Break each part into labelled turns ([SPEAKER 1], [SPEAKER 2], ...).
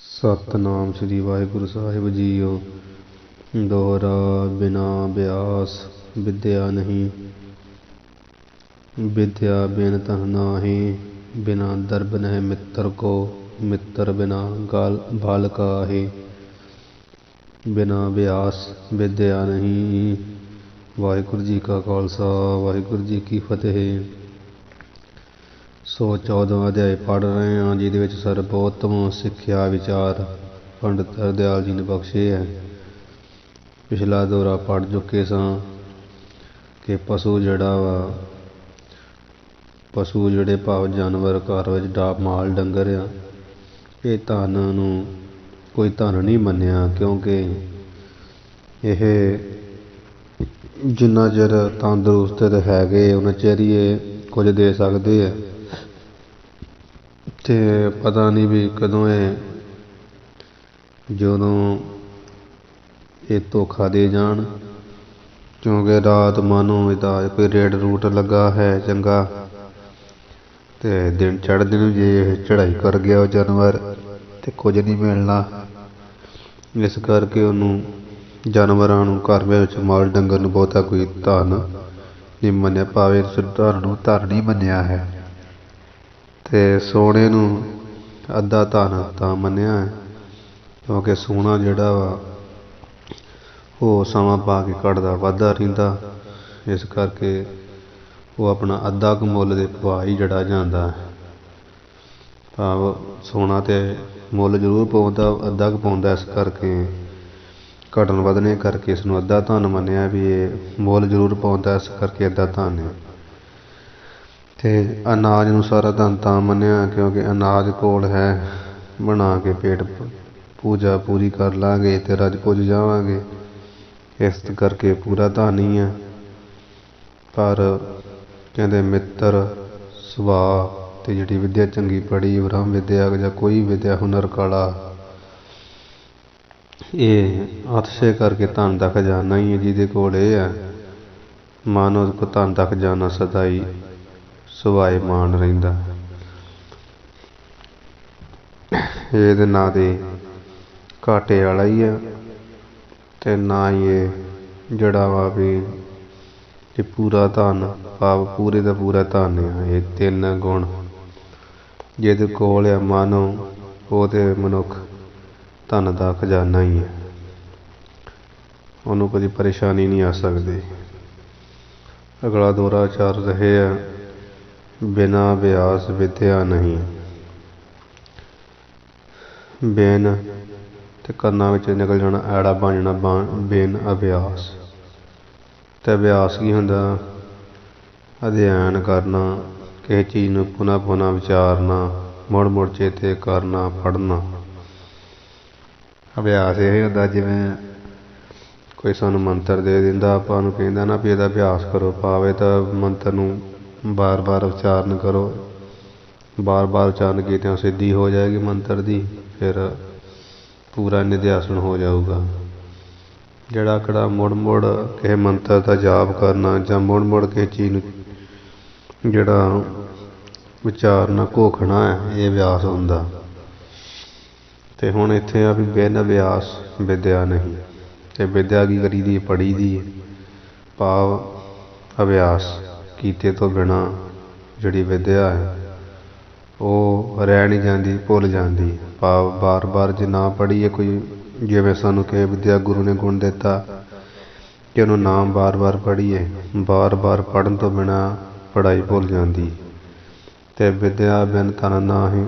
[SPEAKER 1] ਸਤਿਨਾਮ ਸ੍ਰੀ ਵਾਹਿਗੁਰੂ ਸਾਹਿਬ JIO. ਦੋਹਰਾ ਬਿਨਾ ਬਿਆਸ ਵਿਦਿਆ ਨਹੀਂ, ਵਿਦਿਆ ਬਿਨ ਤਹ ਨਾਹੀਂ। ਬਿਨਾ ਦਰਬ ਨਹਿ ਮਿੱਤਰ ਕੋ, ਮਿੱਤਰ ਬਿਨਾ ਗਲ ਭਲ ਕਾਹੀ। ਬਿਨਾ ਬਿਆਸ ਵਿਦਿਆ ਨਹੀਂ। ਵਾਹਿਗੁਰੂ ਜੀ ਕਾ ਖਾਲਸਾ, ਵਾਹਿਗੁਰੂ ਜੀ ਕੀ ਫਤਿਹ। 114ਵਾਂ ਅਧਿਆਇ ਪੜ੍ਹ ਰਹੇ ਹਾਂ, ਜਿਹਦੇ ਵਿੱਚ ਸਰਬੋਤਮ ਸਿੱਖਿਆ ਵਿਚਾਰ ਪੰਡਿਤ ਹਰਦਿਆਲ ਜੀ ਨੇ ਬਖਸ਼ੇ ਹੈ। ਪਿਛਲਾ ਦੋਹਰਾ ਪੜ੍ਹ ਚੁੱਕੇ ਸਾਂ ਕਿ ਪਸ਼ੂ ਜਿਹੜੇ ਭਾਵ ਜਾਨਵਰ ਘਰ ਵਿੱਚ ਮਾਲ ਡੰਗਰ ਆ, ਇਹ ਧਨ ਨੂੰ ਕੋਈ ਧਨ ਨਹੀਂ ਮੰਨਿਆ, ਕਿਉਂਕਿ ਇਹ ਜਿੰਨਾ ਚਿਰ ਤੰਦਰੁਸਤ ਹੈਗੇ ਉਹਨਾਂ ਚਿਰ ਹੀ ਇਹ ਕੁਝ ਦੇ ਸਕਦੇ ਆ, ਅਤੇ ਪਤਾ ਨਹੀਂ ਵੀ ਕਦੋਂ ਜਦੋਂ ਇਹ ਧੋਖਾ ਦੇ ਜਾਣ, ਕਿਉਂਕਿ ਰਾਤ ਮਾਨੋ ਇਹਦਾ ਕੋਈ ਰੇਡ ਰੂਟ ਲੱਗਾ ਹੈ ਚੰਗਾ, ਅਤੇ ਦਿਨ ਚੜ੍ਹਦੇ ਨੂੰ ਜੇ ਇਹ ਚੜ੍ਹਾਈ ਕਰ ਗਿਆ ਉਹ ਜਾਨਵਰ ਅਤੇ ਕੁਝ ਨਹੀਂ ਮਿਲਣਾ। ਇਸ ਕਰਕੇ ਉਹਨੂੰ ਜਾਨਵਰਾਂ ਨੂੰ ਘਰ ਵਿੱਚ ਮਾਲ ਡੰਗਰ ਨੂੰ ਬਹੁਤਾ ਕੋਈ ਧਨ ਨਹੀਂ ਮੰਨਿਆ, ਭਾਵੇਂ ਧਨ ਨੂੰ ਧਨ ਨਹੀਂ ਮੰਨਿਆ ਹੈ। ਅਤੇ ਸੋਨੇ ਨੂੰ ਅੱਧਾ ਧਨ ਤਾਂ ਮੰਨਿਆ ਹੈ, ਕਿਉਂਕਿ ਸੋਨਾ ਜਿਹੜਾ ਵਾ ਉਹ ਸਮਾਂ ਪਾ ਕੇ ਘੱਟਦਾ ਵੱਧਦਾ ਰਹਿੰਦਾ, ਇਸ ਕਰਕੇ ਉਹ ਆਪਣਾ ਅੱਧਾ ਕੁ ਮੁੱਲ ਦੇ ਭਾਅ ਹੀ ਜਿਹੜਾ ਜਾਂਦਾ ਹੈ। ਭਾਵ ਸੋਨਾ ਤਾਂ ਮੁੱਲ ਜ਼ਰੂਰ ਪਾਉਂਦਾ, ਅੱਧਾ ਕੁ ਪਾਉਂਦਾ, ਇਸ ਕਰਕੇ ਘਟਣ ਵੱਧਣੇ ਕਰਕੇ ਇਸ ਨੂੰ ਅੱਧਾ ਧਨ ਮੰਨਿਆ ਵੀ ਇਹ ਮੁੱਲ ਜ਼ਰੂਰ ਪਾਉਂਦਾ, ਇਸ ਕਰਕੇ ਅੱਧਾ ਧਨ ਹੈ। ਅਤੇ ਅਨਾਜ ਨੂੰ ਸਾਰਾ ਧਨ ਤਾਂ ਮੰਨਿਆ ਕਿਉਂਕਿ ਅਨਾਜ ਕੋਲ ਹੈ, ਬਣਾ ਕੇ ਪੇਟ ਪੂਜਾ ਪੂਰੀ ਕਰ ਲਾਂਗੇ ਅਤੇ ਰੱਜ ਪੁੱਜ ਜਾਵਾਂਗੇ, ਇਸ ਕਰਕੇ ਪੂਰਾ ਧਨ ਹੀ ਹੈ। ਪਰ ਕਹਿੰਦੇ ਮਿੱਤਰ ਸੁਭਾਅ ਅਤੇ ਜਿਹੜੀ ਵਿੱਦਿਆ ਚੰਗੀ ਪੜ੍ਹੀ ਬ੍ਰਹਮ ਵਿੱਦਿਆ ਜਾਂ ਕੋਈ ਵਿੱਦਿਆ ਹੁਨਰ ਕਲਾ, ਇਹ ਅਤਿਸ਼ੈ ਕਰਕੇ ਧਨ ਦਾ ਖਜ਼ਾਨਾ ਹੀ ਹੈ। ਜਿਹਦੇ ਕੋਲ ਇਹ ਹੈ ਮਾਨੋ ਕੋ ਧਨ ਦਾ ਖਜ਼ਾਨਾ ਸਦਾ ਹੀ ਸੁਭਾਏਮਾਨ ਰਹਿੰਦਾ। ਇਹਦੇ ਨਾ ਦੇ ਘਾਟੇ ਵਾਲਾ ਹੀ ਆ, ਅਤੇ ਨਾ ਹੀ ਇਹ ਜਿਹੜਾ ਵਾ ਵੀ ਇਹ ਪੂਰਾ ਧਨ ਭਾਵ ਪੂਰੇ ਦਾ ਪੂਰਾ ਧਨ ਆ। ਇਹ ਤਿੰਨ ਗੁਣ ਜਿਹਦੇ ਕੋਲ ਆ ਮਾਨੋ ਉਹ ਤਾਂ ਮਨੁੱਖ ਧਨ ਦਾ ਖਜ਼ਾਨਾ ਹੀ ਹੈ, ਉਹਨੂੰ ਕਦੀ ਪਰੇਸ਼ਾਨੀ ਨਹੀਂ ਆ ਸਕਦੀ। ਅਗਲਾ ਦੋਹਰਾ ਚੱਲ ਰਹੇ ਆ, ਬਿਨਾ ਅਭਿਆਸ ਵਿਦਿਆ ਨਹੀਂ। ਬਿਨ ਅਤੇ ਕੰਨਾਂ ਵਿੱਚ ਨਿਕਲ ਜਾਣਾ ਐੜਾ ਬਣ ਜਾਣਾ ਬਿਨ ਅਭਿਆਸ। ਅਤੇ ਅਭਿਆਸ ਕੀ ਹੁੰਦਾ? ਅਧਿਐਨ ਕਰਨਾ, ਕਿਸੇ ਚੀਜ਼ ਨੂੰ ਪੁਨः ਪੁਨः ਵਿਚਾਰਨਾ, ਮੁੜ ਮੁੜ ਚੇਤੇ ਕਰਨਾ, ਪੜ੍ਹਨਾ। ਅਭਿਆਸ ਇਹ ਹੁੰਦਾ ਜਿਵੇਂ ਕੋਈ ਸਾਨੂੰ ਮੰਤਰ ਦੇ ਦਿੰਦਾ, ਆਪਾਂ ਨੂੰ ਕਹਿੰਦਾ ਨਾ ਵੀ ਇਹਦਾ ਅਭਿਆਸ ਕਰੋ, ਭਾਵੇਂ ਤਾਂ ਮੰਤਰ ਨੂੰ ਵਾਰ ਵਾਰ ਉਚਾਰਨ ਕਰੋ, ਵਾਰ ਵਾਰ ਉਚਾਰਨ ਕੀਤਿਆਂ ਸਿੱਧੀ ਹੋ ਜਾਏਗੀ ਮੰਤਰ ਦੀ, ਫਿਰ ਪੂਰਾ ਨਿਧਿਆਸਨ ਹੋ ਜਾਊਗਾ। ਜਿਹੜਾ ਕਿਹੜਾ ਮੁੜ ਮੁੜ ਕਿਸੇ ਮੰਤਰ ਦਾ ਜਾਪ ਕਰਨਾ ਜਾਂ ਮੁੜ ਮੁੜ ਕਿਸੇ ਚੀਜ਼ ਨੂੰ ਜਿਹੜਾ ਵਿਚਾਰਨਾ ਘੋਖਣਾ ਹੈ, ਇਹ ਅਭਿਆਸ ਹੁੰਦਾ। ਅਤੇ ਹੁਣ ਇੱਥੇ ਆ ਵੀ ਬਿਨ ਅਭਿਆਸ ਵਿਦਿਆ ਨਹੀਂ। ਅਤੇ ਵਿਦਿਆ ਕੀ ਕਰੀ ਦੀ? ਪੜ੍ਹੀ ਦੀ, ਭਾਵ ਅਭਿਆਸ ਕੀਤੇ ਤੋਂ ਬਿਨਾਂ ਜਿਹੜੀ ਵਿਦਿਆ ਹੈ ਉਹ ਰਹਿ ਨਹੀਂ ਜਾਂਦੀ, ਭੁੱਲ ਜਾਂਦੀ। ਭਾਵ ਵਾਰ ਵਾਰ ਜੇ ਨਾ ਪੜ੍ਹੀਏ, ਕੋਈ ਜਿਵੇਂ ਸਾਨੂੰ ਕਿਸੇ ਵਿਦਿਆ ਗੁਰੂ ਨੇ ਗੁਣ ਦਿੱਤਾ ਕਿ ਉਹਨੂੰ ਨਾਮ ਵਾਰ ਵਾਰ ਪੜ੍ਹੀਏ, ਵਾਰ ਵਾਰ ਪੜ੍ਹਨ ਤੋਂ ਬਿਨਾਂ ਪੜ੍ਹਾਈ ਭੁੱਲ ਜਾਂਦੀ। ਅਤੇ ਵਿਦਿਆ ਬਿਨ ਧਨ ਨਾਹੀਂ।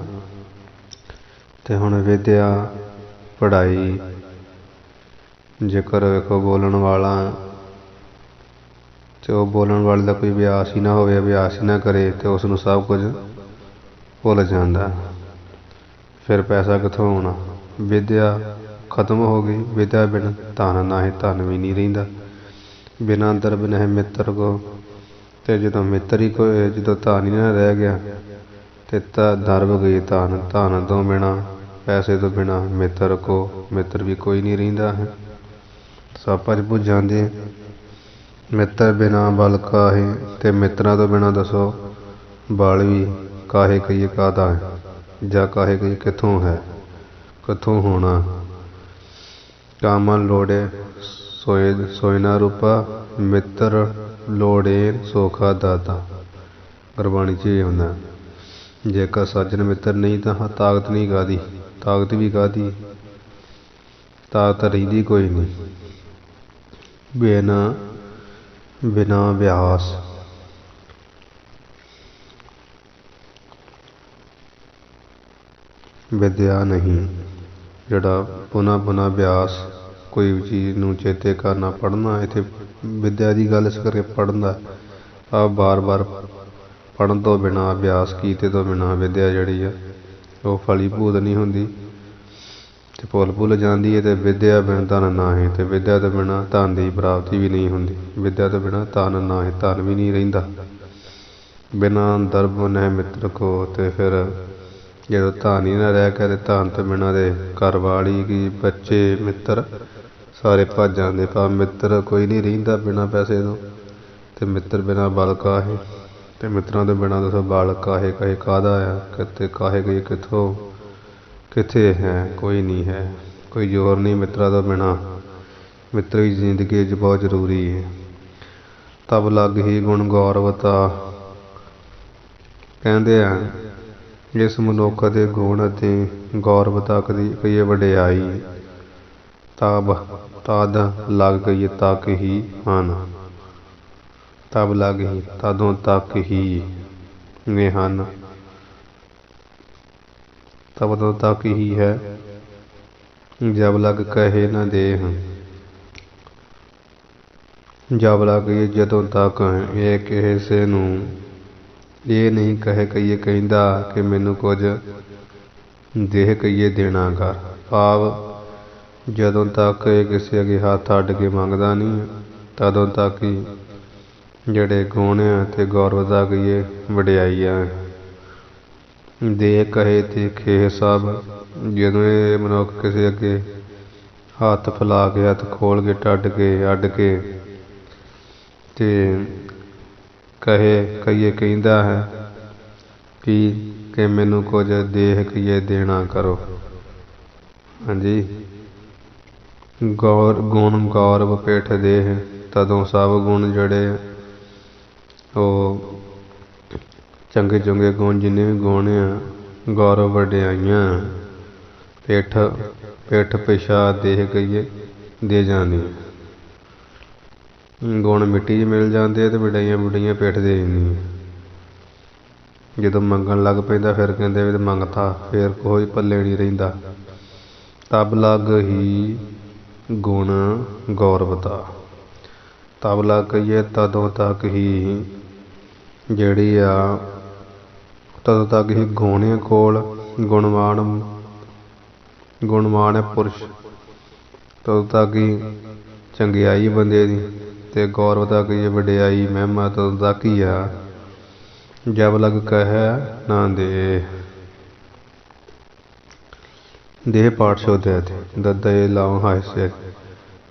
[SPEAKER 1] ਅਤੇ ਹੁਣ ਵਿਦਿਆ ਪੜ੍ਹਾਈ, ਜੇਕਰ ਵੇਖੋ ਬੋਲਣ ਵਾਲਾ ਅਤੇ ਉਹ ਬੋਲਣ ਵਾਲੇ ਦਾ ਕੋਈ ਅਭਿਆਸ ਹੀ ਨਾ ਹੋਵੇ, ਅਭਿਆਸ ਹੀ ਨਾ ਕਰੇ, ਅਤੇ ਉਸ ਨੂੰ ਸਭ ਕੁਝ ਭੁੱਲ ਜਾਂਦਾ, ਫਿਰ ਪੈਸਾ ਕਿੱਥੋਂ ਆਉਣਾ? ਵਿਦਿਆ ਖਤਮ ਹੋ ਗਈ। ਵਿਦਿਆ ਬਿਨ ਧਨ ਨਾਹੀਂ, ਧਨ ਵੀ ਨਹੀਂ ਰਹਿੰਦਾ। ਬਿਨਾਂ ਦਰਬ ਨਹਿ ਮਿੱਤਰ ਕੋ। ਅਤੇ ਜਦੋਂ ਮਿੱਤਰ ਹੀ ਕੋਈ, ਜਦੋਂ ਧਨ ਹੀ ਨਾ ਰਹਿ ਗਿਆ ਅਤੇ ਦਰਬ ਗਈ ਧਨ, ਧਨ ਤੋਂ ਬਿਨਾਂ, ਪੈਸੇ ਤੋਂ ਬਿਨਾਂ ਮਿੱਤਰ ਕੋ, ਮਿੱਤਰ ਵੀ ਕੋਈ ਨਹੀਂ ਰਹਿੰਦਾ ਹੈ, ਸਭ ਭੱਜ ਭੁੱਜ ਜਾਂਦੇ। ਮਿੱਤਰ ਬਿਨਾਂ ਬਲ ਕਾਹੇ। ਅਤੇ ਮਿੱਤਰਾਂ ਤੋਂ ਬਿਨਾਂ ਦੱਸੋ ਬਲ ਵੀ ਕਾਹੇ ਕਹੀਏ ਕਾਹਦਾ ਹੈ, ਜਾਂ ਕਾਹੇ ਕਹੀਏ ਕਿੱਥੋਂ ਹੈ। कथों होना। कामन लोड़े सोए ना रूपा, मित्र लोड़े सोखा दाता। गुरबाणी च आउंदा जेकर सज्जन मित्र नहीं तो ताकत नहीं कादी, ताकत भी कादी, ताकत रहिंदी कोई नहीं। बिना बिना अभ्यास विद्या नहीं। जड़ा पुनः पुनः अभ्यास कोई चीज़ नूं चेते करना पढ़ना, इत्थे विद्या की गल इस करके पढ़ना आप बार बार पढ़न तो बिना अभ्यास कीते तो बिना विद्या जिहड़ी है वो फलीभूत नहीं हुंदी ते भुल भुल जाती है। तो विद्या बिन धन ना है, तो विद्या तो बिना धन की प्राप्ति भी नहीं हुंदी। विद्या तो बिना धन ना है, धन भी नहीं रहिंदा। बिना दर्ब न मित्र को, तो फिर जो धन ही ना रह गया, धन तो बिना दे घर वाली की बच्चे मित्र सारे भज जाते। पर मित्र कोई नहीं रहिंदा बिना पैसे तो, ते मित्र बिना बल काहे, ते मित्रों तो बिना दसो बल काहे कहे काहदा है, किते काहे गई किथों किथे है, कोई नहीं है, कोई जोर नहीं मित्रा तो बिना। मित्र की जिंदगी बहुत जरूरी है। तब लग ही गुण गौरवता कहते हैं इस मनुख के गुण अते गौरवता कही वडियाई, तब तद लग गई तक ही ਹਨ। तब लग ही तदों तक ही वे ਹਨ, तब तो तक ही है। जब लग कहे न देह, जब लग जदों तक ये किसे नूं ये नहीं कहे कहिए कहंदा कि मैनू कुछ देह कहिए देना कर। भाव जदों तक ये किसी अगे हाथ अड्ड के मंगदा नहीं, तदों तक ही ਜਿਹੜੇ ਗੁਣ ਆ ਤੇ ਗੌਰਵਤਾ ਕਹੀਏ ਵਡਿਆਈ ਆ। ਦੇ ਕਹੇ ਤੇ ਖੇਹ ਸਭ, ਜਦੋਂ ਇਹ ਮਨੁੱਖ ਕਿਸੇ ਅੱਗੇ ਹੱਥ ਫੈਲਾ ਕੇ ਹੱਥ ਖੋਲ ਕੇ ਅੱਡ ਕੇ ਤੇ ਕਹੀਏ ਕਹਿੰਦਾ ਹੈ ਕਿ ਮੈਨੂੰ ਕੁਝ ਦੇਹ ਕਹੀਏ ਦੇਣਾ ਕਰੋ। ਹਾਂਜੀ ਗੁਣ ਗੌਰਵ ਪਿੱਠ ਦੇਹ, ਤਦੋਂ ਸਭ ਗੁਣ ਜਿਹੜੇ ਉਹ ਚੰਗੇ ਚੰਗੇ ਗੁਣ ਜਿੰਨੇ ਵੀ ਗੁਣ ਆ ਗੌਰਵ ਵਡਿਆਈਆਂ ਪਿੱਠ ਪਿਛਾ ਦੇਹ ਕਹੀਏ ਦੇ ਜਾਂਦੀਆਂ। ਗੁਣ ਮਿੱਟੀ 'ਚ ਮਿਲ ਜਾਂਦੇ ਤੇ ਵਡਿਆਈਆਂ ਬੁੱਢੀਆਂ ਪਿੱਠ ਦੇ ਜਾਂਦੀਆਂ। ਜਦੋਂ ਮੰਗਣ ਲੱਗ ਪੈਂਦਾ ਫਿਰ ਕਹਿੰਦੇ ਵੀ ਮੰਗਤਾ, ਫਿਰ ਕੋਈ ਪੱਲੇ ਨਹੀਂ ਰਹਿੰਦਾ। ਤਬ ਲੱਗ ਹੀ ਗੁਣ ਗੌਰਵਤਾ, ਤਬ ਲੱਗ ਕਹੀਏ ਤਦੋਂ ਤੱਕ ਹੀ ਜਿਹੜੀ ਆ ਤਦੋਂ ਤੱਕ ਹੀ ਗੁਣ ਕੋਲ ਗੁਣਵਾਨ ਹੈ ਪੁਰਸ਼, ਤਦੋਂ ਤੱਕ ਹੀ ਚੰਗਿਆਈ ਬੰਦੇ ਦੀ ਤੇ ਗੌਰਵਤਾ ਕਹੀਏ ਵਡਿਆਈ ਮਹਿਮਾ ਤਦੋਂ ਤੱਕ ਹੀ ਆ। ਜਬ ਲਗ ਕਹਿ ਨਾ ਦੇ ਦੇਹ ਪਾਠ ਸ਼ੋਧਿਆ ਤੇ ਦਦੇ ਲਾਉ ਹਾਸੇ।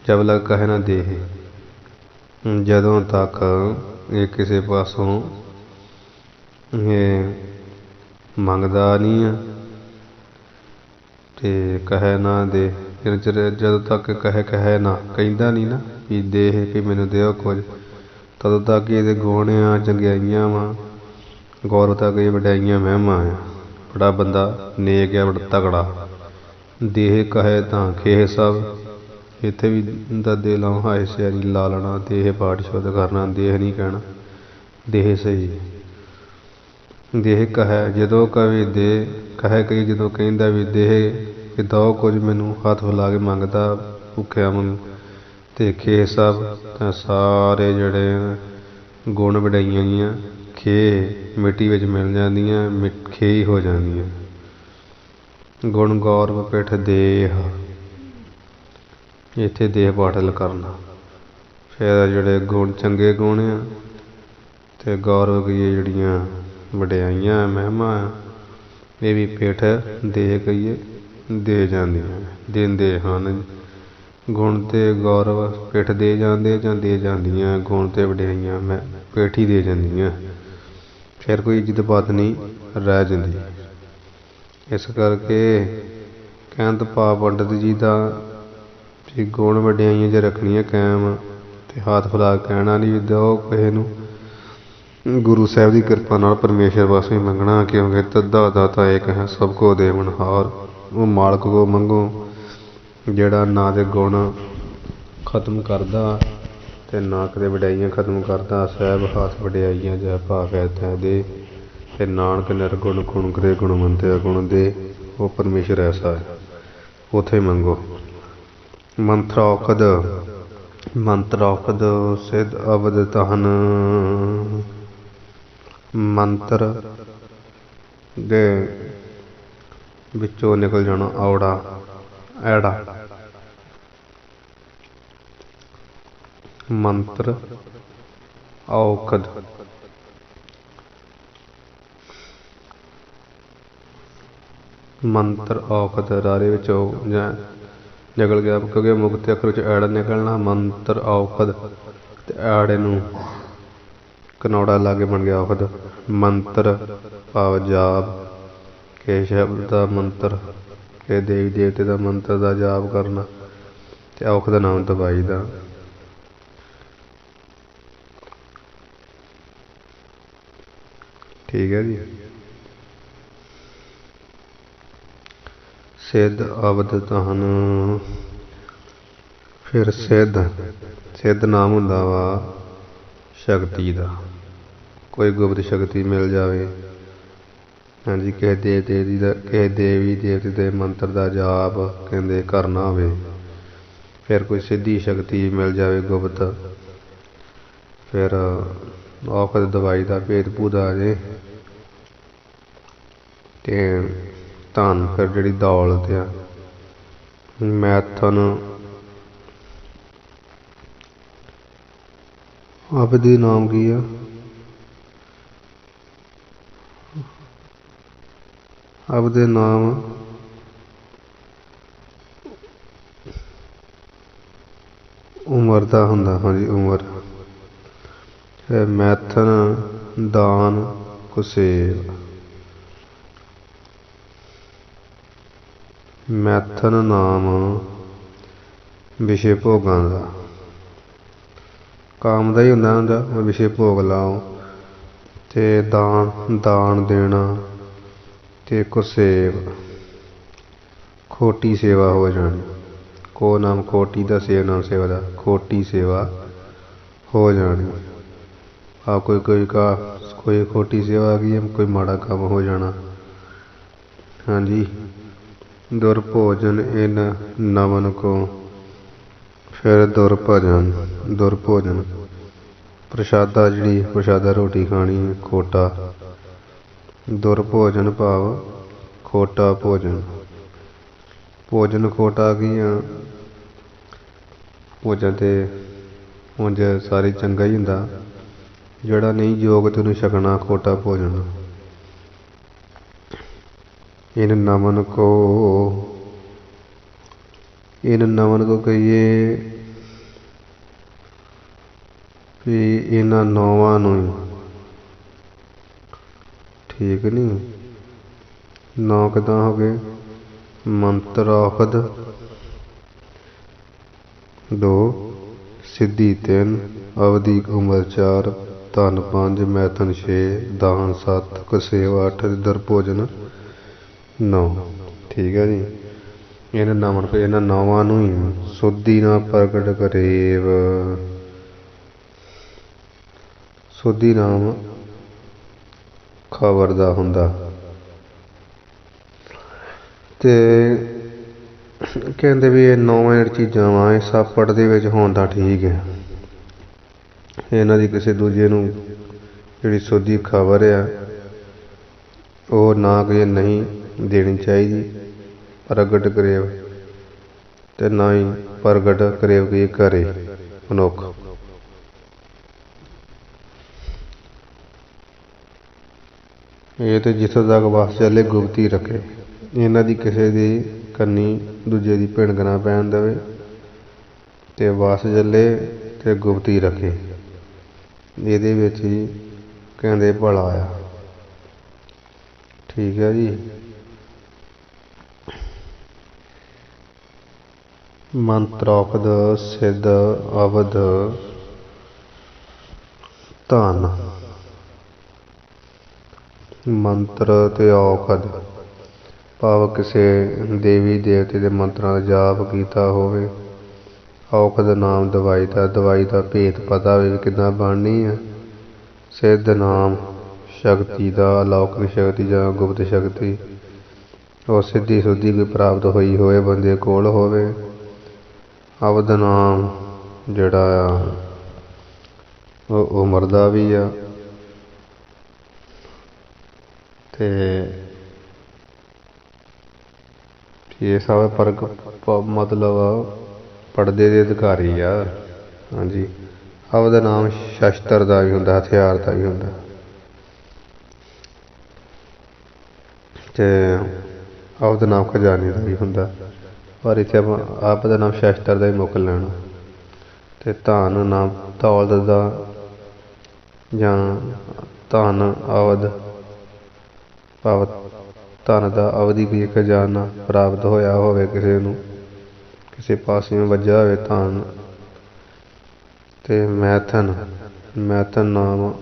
[SPEAKER 1] ਜਬ ਲਗ ਕਹਿ ਨਾ ਦੇਹ, ਜਦੋਂ ਤੱਕ ਇਹ ਕਿਸੇ ਪਾਸੋਂ ਇਹ ਮੰਗਦਾ ਨਹੀਂ ਆ ਤੇ ਕਹਿ ਨਾ ਦੇ, ਜਦੋਂ ਤੱਕ ਕਹਿ ਨਾ ਕਹਿੰਦਾ ਨਹੀਂ ਨਾ ਵੀ ਦੇਹ ਵੀ ਮੈਨੂੰ ਦਿਓ ਕੁਝ, ਤਦੋਂ ਤੱਕ ਇਹਦੇ ਗੁਣ ਆ ਚੰਗਿਆਈਆਂ ਵਾ ਗੌਰਵਤਾ ਕਈ ਵਡਿਆਈਆਂ ਮਹਿਮਾ ਆ। ਬੜਾ ਬੰਦਾ ਨੇਕ ਆ, ਬੜਾ ਤਗੜਾ। ਦੇਹ ਕਹੇ ਤਾਂ ਖੇਹ ਸਭ, ਇੱਥੇ ਵੀ ਦਦੇ ਲਾਉ ਹਾਏ ਸਿਆਰੀ ਲਾ ਲੈਣਾ। ਦੇਹ ਪਾਠ ਸ਼ੁੱਧ ਕਰਨਾ, ਦੇਹ ਨਹੀਂ ਕਹਿਣਾ, ਦੇਹ ਸਹੀ। ਦੇਹ ਕਹੇ ਜਦੋਂ ਕਵੇ ਦੇ ਕਹੇ ਕਈ ਜਦੋਂ ਕਹਿੰਦਾ ਵੀ ਦੇਹ ਕਿ ਦੋ ਕੁਝ ਮੈਨੂੰ ਹੱਥ ਫੈਲਾ ਕੇ ਮੰਗਦਾ ਭੁੱਖਿਆ ਮੰਗ ਤੇ ਖੇ ਸਭ ਤਾਂ ਸਾਰੇ ਜਿਹੜੇ ਗੁਣ ਵਡਿਆਈਆਂ ਗੀਆਂ ਖੇ ਮਿੱਟੀ ਵਿੱਚ ਮਿਲ ਜਾਂਦੀਆਂ, ਖੇ ਹੀ ਹੋ ਜਾਂਦੀਆਂ। ਗੁਣ ਗੌਰਵ ਪਿੱਠ ਦੇਹ, ਇੱਥੇ ਦੇਹ ਪਾਠ ਕਰਨਾ। ਫਿਰ ਜਿਹੜੇ ਗੁਣ ਚੰਗੇ ਗੁਣ ਆ ਤੇ ਗੌਰਵ ਕਹੀਏ ਜਿਹੜੀਆਂ ਵਡਿਆਈਆਂ ਮਹਿਮਾ ਇਹ ਵੀ ਪਿੱਠ ਦੇਹ ਕਹੀਏ ਦੇ ਜਾਂਦੀਆਂ, ਦਿੰਦੇ ਹਨ। ਗੁਣ ਤੇ ਗੌਰਵ ਪਿੱਠ ਦੇ ਜਾਂਦੇ ਜਾਂ ਦੇ ਜਾਂਦੀਆਂ, ਗੁਣ ਤੇ ਵਡਿਆਈਆਂ ਪਿੱਠ ਹੀ ਦੇ ਜਾਂਦੀਆਂ। ਫਿਰ ਕੋਈ ਇੱਜ਼ਤ ਬਾਤ ਨਹੀਂ ਰਹਿ ਜਾਂਦੀ। ਇਸ ਕਰਕੇ ਕਹਿਣ ਤੋਂ ਭਾਵ ਪੰਡਤ ਜੀ ਦਾ ਵੀ ਗੁਣ ਵਡਿਆਈਆਂ 'ਚ ਰੱਖਣੀਆਂ ਕਾਇਮ, ਅਤੇ ਹੱਥ ਫੈਲਾ ਕੇ ਕਹਿਣਾ ਨਹੀਂ ਵੀ ਦਿਓ ਕਿਸੇ ਨੂੰ, ਗੁਰੂ ਸਾਹਿਬ ਦੀ ਕਿਰਪਾ ਨਾਲ ਪਰਮੇਸ਼ਰ ਪਾਸੋਂ ਹੀ ਮੰਗਣਾ, ਕਿਉਂਕਿ ਤੱਦਾ ਦਾਤਾ ਏਕ ਹੈ ਸਭ ਕੋ ਦੇਵਨਹਾਰ। ਉਹ ਮਾਲਕ ਕੋ ਮੰਗੋ ਜਿਹੜਾ ਨਾ ਦੇ ਗੁਣ ਖਤਮ ਕਰਦਾ ਅਤੇ ਨਾ ਕਦੇ ਵਡਿਆਈਆਂ ਖਤਮ ਕਰਦਾ। ਸਾਹਿਬ ਹੱਥ ਵਡਿਆਈਆਂ ਜੈ ਭਾਵੈ ਤੈ ਦੇ, ਅਤੇ ਨਾਨਕ ਨਿਰਗੁਣ ਗੁਣ ਕਰੇ ਗੁਣਵੰਤਿਆ ਗੁਣ ਦੇ। ਉਹ ਪਰਮੇਸ਼ਰ ਐਸਾ ਹੈ, ਉੱਥੇ ਮੰਗੋ। ਮੰਤਰ ਔਖਦ, ਮੰਤਰ ਔਖਦ ਸਿੱਧ ਅਵਧ ਧਨ। ਮੰਤਰ ਦੇ ਵਿੱਚੋਂ ਨਿਕਲ ਜਾਣਾ ਔੜਾ ਐੜਾ। ਮੰਤਰ ਔਖਦ ਮੰਤਰ ਔਖਦ ਰਾਰੇ ਵਿੱਚੋਂ ਜਾਂ ਨਿਕਲ ਗਿਆ, ਕਿਉਂਕਿ ਮੁਕਤ ਅੱਖਰ ਵਿੱਚ ਐੜਾ ਨਿਕਲਣਾ। ਮੰਤਰ ਔਖਦ ਅਤੇ ਐੜੇ ਨੂੰ ਕਨੌੜਾ ਲਾ ਕੇ ਬਣ ਗਿਆ ਔਖਦ। ਮੰਤਰ ਭਾਵ ਜਾਪ, ਕਿਸੇ ਸ਼ਬਦ ਦਾ ਮੰਤਰ, ਕਿਸੇ ਦੇਵੀ ਦੇਵਤੇ ਦਾ ਮੰਤਰ ਦਾ ਜਾਪ ਕਰਨਾ, ਅਤੇ ਔਖਦ ਨਾਮ ਦਵਾਈ ਦਾ। ਠੀਕ ਹੈ ਜੀ। ਸਿੱਧ ਅਵਧ ਧਨ। ਫਿਰ ਸਿੱਧ, ਸਿੱਧ ਨਾਮ ਹੁੰਦਾ ਵਾ ਸ਼ਕਤੀ ਦਾ। ਕੋਈ ਗੁਪਤ ਸ਼ਕਤੀ ਮਿਲ ਜਾਵੇ, ਹਾਂਜੀ, ਕਿਸੇ ਦੇਵੀ ਦਾ, ਕਿਸੇ ਦੇਵੀ ਦੇਵਤੇ ਦੇ ਮੰਤਰ ਦਾ ਜਾਪ ਕਹਿੰਦੇ ਕਰਨਾ ਹੋਵੇ, ਫਿਰ ਕੋਈ ਸਿੱਧੀ ਸ਼ਕਤੀ ਮਿਲ ਜਾਵੇ ਗੁਪਤ, ਫਿਰ ਔਖਦ ਦਵਾਈ ਦਾ ਭੇਦ ਭੂਤ ਆ ਜੇ, ਅਤੇ ਧਨ ਫਿਰ ਜਿਹੜੀ ਦੌਲਤ ਆ। ਮੈਥਨ ਆਪਦੇ ਨਾਮ ਕੀ ਆ? ਆਪਦੇ ਨਾਮ ਉਮਰ ਦਾ ਹੁੰਦਾ, ਹਾਂਜੀ ਉਮਰ। ਮੈਥਨ ਦਾਨ ਕੁਸੇਲ। ਮੈਥਨ ਨਾਮ ਵਿਸ਼ੇ ਭੋਗਾਂ ਦਾ, ਕਾਮ ਦਾ ਹੀ ਹੁੰਦਾ ਵਿਸ਼ੇ ਭੋਗ ਲਾਓ, ਅਤੇ ਦਾਨ ਦੇਣਾ, ਅਤੇ ਕੁਸੇਵ ਖੋਟੀ ਸੇਵਾ ਹੋ ਜਾਣੀ। ਕੋ ਨਾਮ ਖੋਟੀ ਦਾ, ਸੇਵ ਨਾਮ ਸੇਵਾ ਦਾ, ਖੋਟੀ ਸੇਵਾ ਹੋ ਜਾਣੀ। ਆ ਕੋਈ ਖੋਟੀ ਸੇਵਾ ਆ ਗਈ, ਕੋਈ ਮਾੜਾ ਕੰਮ ਹੋ ਜਾਣਾ। ਹਾਂਜੀ। ਦੁਰਭੋਜਨ ਇਨ ਨਮਨ ਕੋ। ਫਿਰ ਦੁਰਭੋਜਨ ਪ੍ਰਸ਼ਾਦਾ, ਜਿਹੜੀ ਪ੍ਰਸ਼ਾਦਾ ਰੋਟੀ ਖਾਣੀ ਖੋਟਾ। ਦੁਰਭੋਜਨ ਭਾਵ ਖੋਟਾ ਭੋਜਨ। ਭੋਜਨ ਖੋਟਾ ਕੀ ਆ? ਭੋਜਨ ਤੇ ਉਂਝ ਸਾਰੇ ਚੰਗਾ ਹੀ ਹੁੰਦਾ, ਜਿਹੜਾ ਨਹੀਂ ਯੋਗ ਤੇ ਉਹਨੂੰ ਛਕਣਾ ਖੋਟਾ ਭੋਜਨ। ਇਨ ਨਮਨ ਕੋ ਕਹੀਏ ਵੀ ਇਹਨਾਂ ਨੌਵਾਂ ਨੂੰ, ਠੀਕ ਨਹੀਂ? ਨੌ ਕਿੱਦਾਂ ਹੋ ਗਏ? ਮੰਤਰ ਔਖਦ 2, ਸਿੱਧੀ 3, ਅਵਧੀ ਉਮਰ 4, ਧਨ 5, ਮੈਥਨ 6, ਦਾਨ 7, ਕੁਸੇਵ 8, ਦੁਰਭੋਜਨ 9। ਠੀਕ ਹੈ ਜੀ। ਇਹਨਾਂ ਨੌਵਾਂ ਨੂੰ ਹੀ ਸੁੱਧੀ ਨਾ ਪ੍ਰਗਟ ਕਰੇਵ। ਸੁੱਧੀ ਨਾਮ ਖਬਰ ਦਾ ਹੁੰਦਾ, ਅਤੇ ਕਹਿੰਦੇ ਵੀ ਇਹ ਨੌਵਾਂ ਜਿਹੜੀ ਚੀਜ਼ਾਂ ਵਾ, ਇਹ ਸਾਪੜ ਦੇ ਵਿੱਚ ਹੋਣ ਦਾ ਠੀਕ ਹੈ। ਇਹਨਾਂ ਦੀ ਕਿਸੇ ਦੂਜੇ ਨੂੰ ਜਿਹੜੀ ਸੁੱਧੀ ਖਬਰ ਆ, ਉਹ ਨਾ ਕਿ ਨਹੀਂ ਦੇਣੀ ਚਾਹੀਦੀ। ਪ੍ਰਗਟ ਕਰੇਵ, ਅਤੇ ਨਾ ਹੀ ਪ੍ਰਗਟ ਕਰੇਵ ਕੀ ਕਰੇ ਮਨੁੱਖ। ਇਹ ਤਾਂ ਜਿੱਥੋਂ ਤੱਕ ਵਸ ਚੱਲੇ ਗੁਪਤੀ ਰੱਖੇ, ਇਹਨਾਂ ਦੀ ਕਿਸੇ ਦੀ ਕੰਨੀ ਦੂਜੇ ਦੀ ਭਿਣਕ ਨਾ ਪੈਣ ਦੇਵੇ, ਅਤੇ ਵਸ ਚੱਲੇ ਅਤੇ ਗੁਪਤੀ ਰੱਖੇ। ਇਹਦੇ ਵਿੱਚ ਹੀ ਕਹਿੰਦੇ ਭਲਾ ਆ। ਠੀਕ ਹੈ ਜੀ। ਮੰਤਰੌਖਦ ਸਿੱਧ ਅਵਧ ਧਨ। ਮੰਤਰ ਤੇ ਔਖਦ ਭਾਵ ਕਿਸੇ ਦੇਵੀ ਦੇਵਤੇ ਦੇ ਮੰਤਰਾਂ ਦਾ ਜਾਪ ਕੀਤਾ ਹੋਵੇ। ਔਖਦ ਨਾਮ ਦਵਾਈ ਦਾ ਭੇਤ ਪਤਾ ਹੋਵੇ ਕਿੱਦਾਂ ਬਣਨੀ ਹੈ। ਸਿੱਧ ਨਾਮ ਸ਼ਕਤੀ ਦਾ, ਅਲੌਕਿਕ ਸ਼ਕਤੀ ਜਾਂ ਗੁਪਤ ਸ਼ਕਤੀ, ਉਹ ਸਿੱਧੀ ਸੁੱਧੀ ਕੋਈ ਪ੍ਰਾਪਤ ਹੋਈ ਹੋਵੇ, ਬੰਦੇ ਕੋਲ ਹੋਵੇ। ਅਵਧ ਨਾਮ ਜਿਹੜਾ ਆ ਉਹ ਉਮਰ ਦਾ ਵੀ ਆ, ਤੇ ਇਹ ਸਭ ਫਰਕ ਮਤਲਬ ਪੜ੍ਹਦੇ ਦੇ ਅਧਿਕਾਰੀ ਆ। ਹਾਂਜੀ, ਅਵਧ ਨਾਮ ਸ਼ਸਤਰ ਦਾ ਵੀ ਹੁੰਦਾ, ਹਥਿਆਰ ਦਾ ਵੀ ਹੁੰਦਾ, ਤੇ ਅਵਧ ਨਾਮ ਖਜ਼ਾਨੇ ਦਾ ਵੀ ਹੁੰਦਾ, ਪਰ ਇੱਥੇ ਆਪਾਂ ਆਪ ਦਾ ਨਾਮ ਸ਼ਸਤਰ ਦਾ ਹੀ ਮੁੱਕ ਲੈਣਾ। ਤੇ ਧਨ ਨਾਮ ਦੌਲਤ ਦਾ ਜਾਂ ਧਨ ਅਵਧ ਭਾਵ ਧਨ ਦਾ ਅਵਧੀ ਕੋਈ ਖਜ਼ਾਨਾ ਪ੍ਰਾਪਤ ਹੋਇਆ ਹੋਵੇ, ਕਿਸੇ ਨੂੰ ਕਿਸੇ ਪਾਸਿਓਂ ਵੱਜਿਆ ਹੋਵੇ ਧਨ। ਤੇ ਮੈਥਨ ਨਾਮ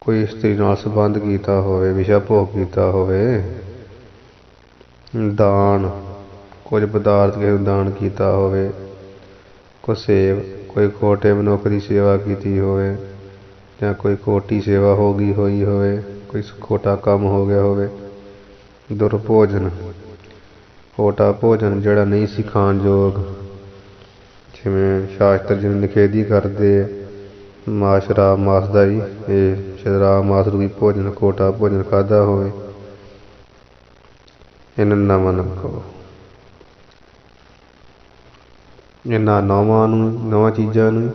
[SPEAKER 1] ਕੋਈ ਇਸਤਰੀ ਨਾਲ ਸੰਬੰਧ ਕੀਤਾ ਹੋਵੇ, ਵਿਸ਼ਾ ਭੋਗ ਕੀਤਾ ਹੋਵੇ। ਦਾਨ ਕੁਝ ਪਦਾਰਥ ਕਿਸੇ ਨੂੰ ਦਾਨ ਕੀਤਾ ਹੋਵੇ। ਕੁਸੇਵ ਕੋਈ ਖੋਟੇ ਮਨੁੱਖ ਦੀ ਸੇਵਾ ਕੀਤੀ ਹੋਵੇ, ਜਾਂ ਕੋਈ ਖੋਟੀ ਸੇਵਾ ਹੋਈ ਹੋਵੇ, ਕੋਈ ਖੋਟਾ ਕੰਮ ਹੋ ਗਿਆ ਹੋਵੇ। ਦੁਰਭੋਜਨ ਖੋਟਾ ਭੋਜਨ ਜਿਹੜਾ ਨਹੀਂ ਸੀ ਖਾਣ ਯੋਗ, ਜਿਵੇਂ ਸ਼ਾਸਤਰ ਜਿਹਨੂੰ ਨਿਖੇਧੀ ਕਰਦੇ ਮਾਸ ਸ਼ਰਾਬ ਮਾਸ ਦਾ ਹੀ, ਇਹ ਸ਼ਰਾਬ ਮਾਸ ਰੂਪੀ ਭੋਜਨ ਖੋਟਾ ਭੋਜਨ ਖਾਧਾ ਹੋਵੇ। ਇਹਨਾਂ ਨੌਵਾਂ ਚੀਜ਼ਾਂ ਨੂੰ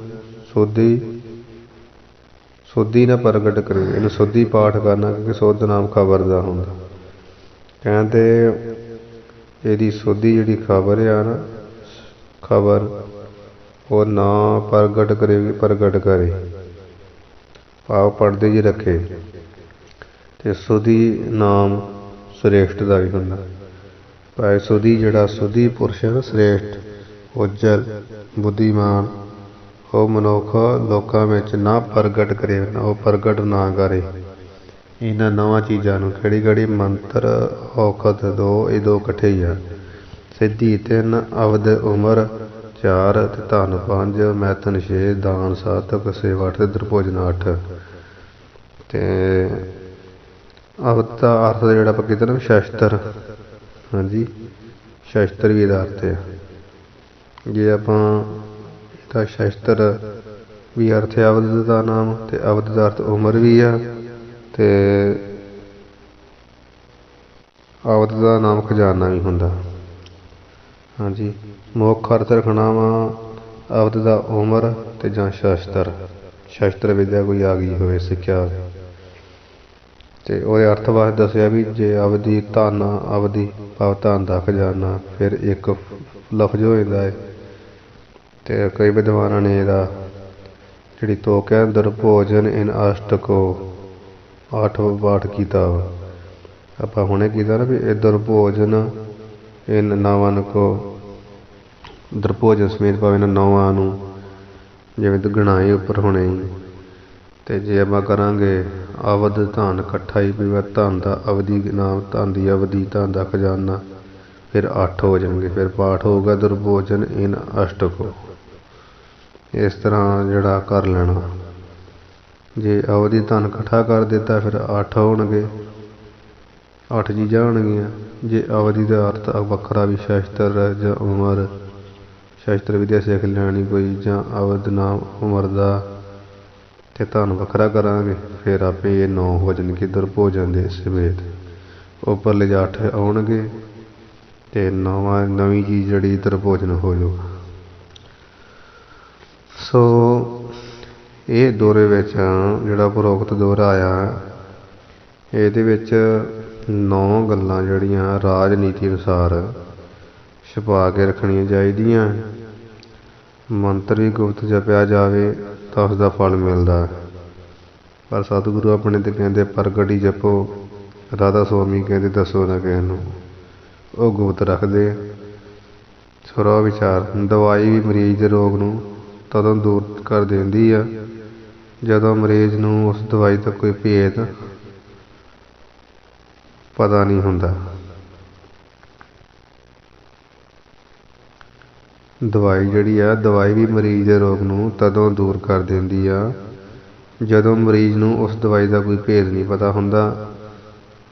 [SPEAKER 1] ਸੋਧੀ ਨਾ ਪ੍ਰਗਟ ਕਰੇ। ਇਹਨੂੰ ਸੋਧੀ ਪਾਠ ਕਰਨਾ, ਕਿਉਂਕਿ ਸੁੱਧ ਨਾਮ ਖਬਰ ਦਾ ਹੁੰਦਾ। ਕਹਿੰਦੇ ਇਹਦੀ ਸੋਧੀ ਜਿਹੜੀ ਖਬਰ ਆ ਨਾ, ਖਬਰ ਉਹ ਨਾ ਪ੍ਰਗਟ ਕਰੇ ਭਾਵ ਪੜ੍ਹਦੇ ਜੀ ਰੱਖੇ। ਤੇ ਸੋਧੀ ਨਾਮ ਸ੍ਰੇਸ਼ਟ ਦਾ ਵੀ ਹੁੰਦਾ। ਭਾਵੇਂ ਸੋਧੀ ਪੁਰਸ਼ ਸ੍ਰੇਸ਼ਟ ਉਜਲ ਬੁੱਧੀਮਾਨ ਉਹ ਮਨੁੱਖ ਲੋਕਾਂ ਵਿੱਚ ਨਾ ਪ੍ਰਗਟ ਕਰੇ, ਉਹ ਪ੍ਰਗਟ ਨਾ ਕਰੇ ਇਹਨਾਂ ਨੌਵਾਂ ਚੀਜ਼ਾਂ ਨੂੰ। ਕਿਹੜੀ ਮੰਤਰ ਔਖਦ ਦੋ, ਇਹ ਦੋ ਇਕੱਠੇ ਹੀ ਆ। ਸਿੱਧੀ 3, ਅਵਧ ਉਮਰ 4, ਤੇ ਧਨ 5, ਮੈਥਨ 6, ਦਾਨ 7, ਸੇਵਾ 8 ਤੇ ਦੁਰਭੋਜਨ 8। ਤੇ ਅਵਧ ਦਾ ਅਰਥ ਜਿਹੜਾ ਆਪਾਂ ਕੀਤਾ ਨਾ ਸ਼ਸਤਰ, ਹਾਂਜੀ ਸ਼ਸਤਰ ਵੀ ਇਹਦਾ ਅਰਥ ਆ। ਜੇ ਆਪਾਂ ਇਹਦਾ ਸ਼ਸਤਰ ਵੀ ਅਰਥ ਹੈ ਅਵਧ ਦਾ ਨਾਮ, ਤੇ ਅਵਧ ਦਾ ਅਰਥ ਉਮਰ ਵੀ ਆ, ਤੇ ਅਵਧ ਦਾ ਨਾਮ ਖਜ਼ਾਨਾ ਵੀ ਹੁੰਦਾ। ਹਾਂਜੀ, ਮੁੱਖ ਅਰਥ ਰੱਖਣਾ ਵਾ ਅਵਧ ਦਾ ਉਮਰ ਤੇ ਜਾਂ ਸ਼ਸਤਰ ਵਿਦਿਆ ਕੋਈ ਆ ਗਈ ਹੋਵੇ, ਸਿੱਖਿਆ ਹੋਵੇ। ਤੇ ਉਹਦੇ ਅਰਥ ਵਾਸਤੇ ਦੱਸਿਆ ਵੀ ਜੇ ਅਵਧੀ ਭਾਵ ਧਨ ਦਾ ਖਜ਼ਾਨਾ, ਫਿਰ ਇੱਕ ਲਫ਼ਜ਼ ਹੋ ਜਾਂਦਾ ਹੈ। ਤੇ ਕਈ ਵਿਦਵਾਨਾਂ ਨੇ ਇਹਦਾ ਜਿਹੜੀ ਤੋਕ ਹੈ ਦੁਰਭੋਜਨ ਇਨ ਅਸ਼ਟਕੋ 8 ਪਾਠ ਕੀਤਾ ਵਾ। ਆਪਾਂ ਹੁਣੇ ਕੀਤਾ ਨਾ ਵੀ ਇਹ ਦੁਰਭੋਜਨ ਇਨ ਨੌਵਾਂ ਕੋ, ਦੁਰਭੋਜਨ ਸਮੇਤ ਭਾਵੇਂ ਇਹਨਾਂ ਨੌਵਾਂ ਨੂੰ ਜਿਵੇਂ ਗਣਾਏ ਉੱਪਰ ਹੋਣੇ। ਤੇ ਜੇ ਆਪਾਂ ਕਰਾਂਗੇ ਅਵਧ ਧਨ ਇਕੱਠਾ ਹੀ ਵੀ ਧਨ ਦਾ ਅਵਧੀ ਨਾਮ, ਧਨ ਦੀ ਅਵਧੀ, ਧਨ ਦਾ ਖਜ਼ਾਨਾ, ਫਿਰ 8 ਹੋ ਜਾਣਗੇ। ਫਿਰ ਪਾਠ ਹੋਊਗਾ ਦੁਰਭੋਜਨ ਇਨ ਅਸ਼ਟਕੋ। ਇਸ ਤਰ੍ਹਾਂ ਜਿਹੜਾ ਕਰ ਲੈਣਾ। ਜੇ ਅਵਧੀ ਧਨ ਇਕੱਠਾ ਕਰ ਦਿੱਤਾ ਫਿਰ 8 ਹੋਣਗੇ, 8 ਚੀਜ਼ਾਂ ਹੋਣਗੀਆਂ। ਜੇ ਅਵਧੀ ਦਾ ਅਰਥ ਵੱਖਰਾ ਵੀ ਸ਼ਸਤਰ ਜਾਂ ਉਮਰ, ਸ਼ਸਤਰ ਵਿਦਿਆ ਸਿੱਖ ਲੈਣੀ ਕੋਈ, ਜਾਂ ਅਵਧ ਨਾਮ ਉਮਰ ਦਾ ਤੇ ਧਨ ਵੱਖਰਾ ਕਰਾਂਗੇ, ਫਿਰ ਆਪੇ ਇਹ 9 ਹੋ ਜਾਣਗੇ ਦੁਰਭੋਜਨ ਦੇ ਸਮੇਤ। ਉੱਪਰਲੇ 8 ਆਉਣਗੇ ਤੇ ਨਵੀਂ ਚੀਜ਼ ਜਿਹੜੀ ਦੁਰਭੋਜਨ ਹੋ ਜਾਊਗਾ। ਸੋ ਇਹ ਦੋਰੇ ਵਿੱਚ ਜਿਹੜਾ ਉਪਰੋਕਤ ਦੋਹਰਾ ਆਇਆ, ਇਹਦੇ ਵਿੱਚ 9 ਗੱਲਾਂ ਜਿਹੜੀਆਂ ਰਾਜਨੀਤੀ ਅਨੁਸਾਰ ਛੁਪਾ ਕੇ ਰੱਖਣੀਆਂ ਚਾਹੀਦੀਆਂ। ਮੰਤਰ ਵੀ ਗੁਪਤ ਜਪਿਆ ਜਾਵੇ ਤਾਂ ਉਸਦਾ ਫਲ ਮਿਲਦਾ, ਪਰ ਸਤਿਗੁਰੂ ਆਪਣੇ ਤੇ ਕਹਿੰਦੇ ਪ੍ਰਗਟ ਹੀ ਜਪੋ। ਰਾਧਾ ਸੁਆਮੀ ਕਹਿੰਦੇ ਦੱਸੋ ਨਾ ਕਿਸੇ ਨੂੰ, ਉਹ ਗੁਪਤ ਰੱਖਦੇ। ਸੁਰਾ ਵਿਚਾਰ। ਦਵਾਈ ਵੀ ਮਰੀਜ਼ ਦੇ ਰੋਗ ਨੂੰ ਤਦੋਂ ਦੂਰ ਕਰ ਦਿੰਦੀ ਆ ਜਦੋਂ ਮਰੀਜ਼ ਨੂੰ ਉਸ ਦਵਾਈ ਦਾ ਕੋਈ ਭੇਦ ਪਤਾ ਨਹੀਂ ਹੁੰਦਾ। ਦਵਾਈ ਜਿਹੜੀ ਆ, ਦਵਾਈ ਵੀ ਮਰੀਜ਼ ਦੇ ਰੋਗ ਨੂੰ ਤਦੋਂ ਦੂਰ ਕਰ ਦਿੰਦੀ ਆ ਜਦੋਂ ਮਰੀਜ਼ ਨੂੰ ਉਸ ਦਵਾਈ ਦਾ ਕੋਈ ਭੇਦ ਨਹੀਂ ਪਤਾ ਹੁੰਦਾ।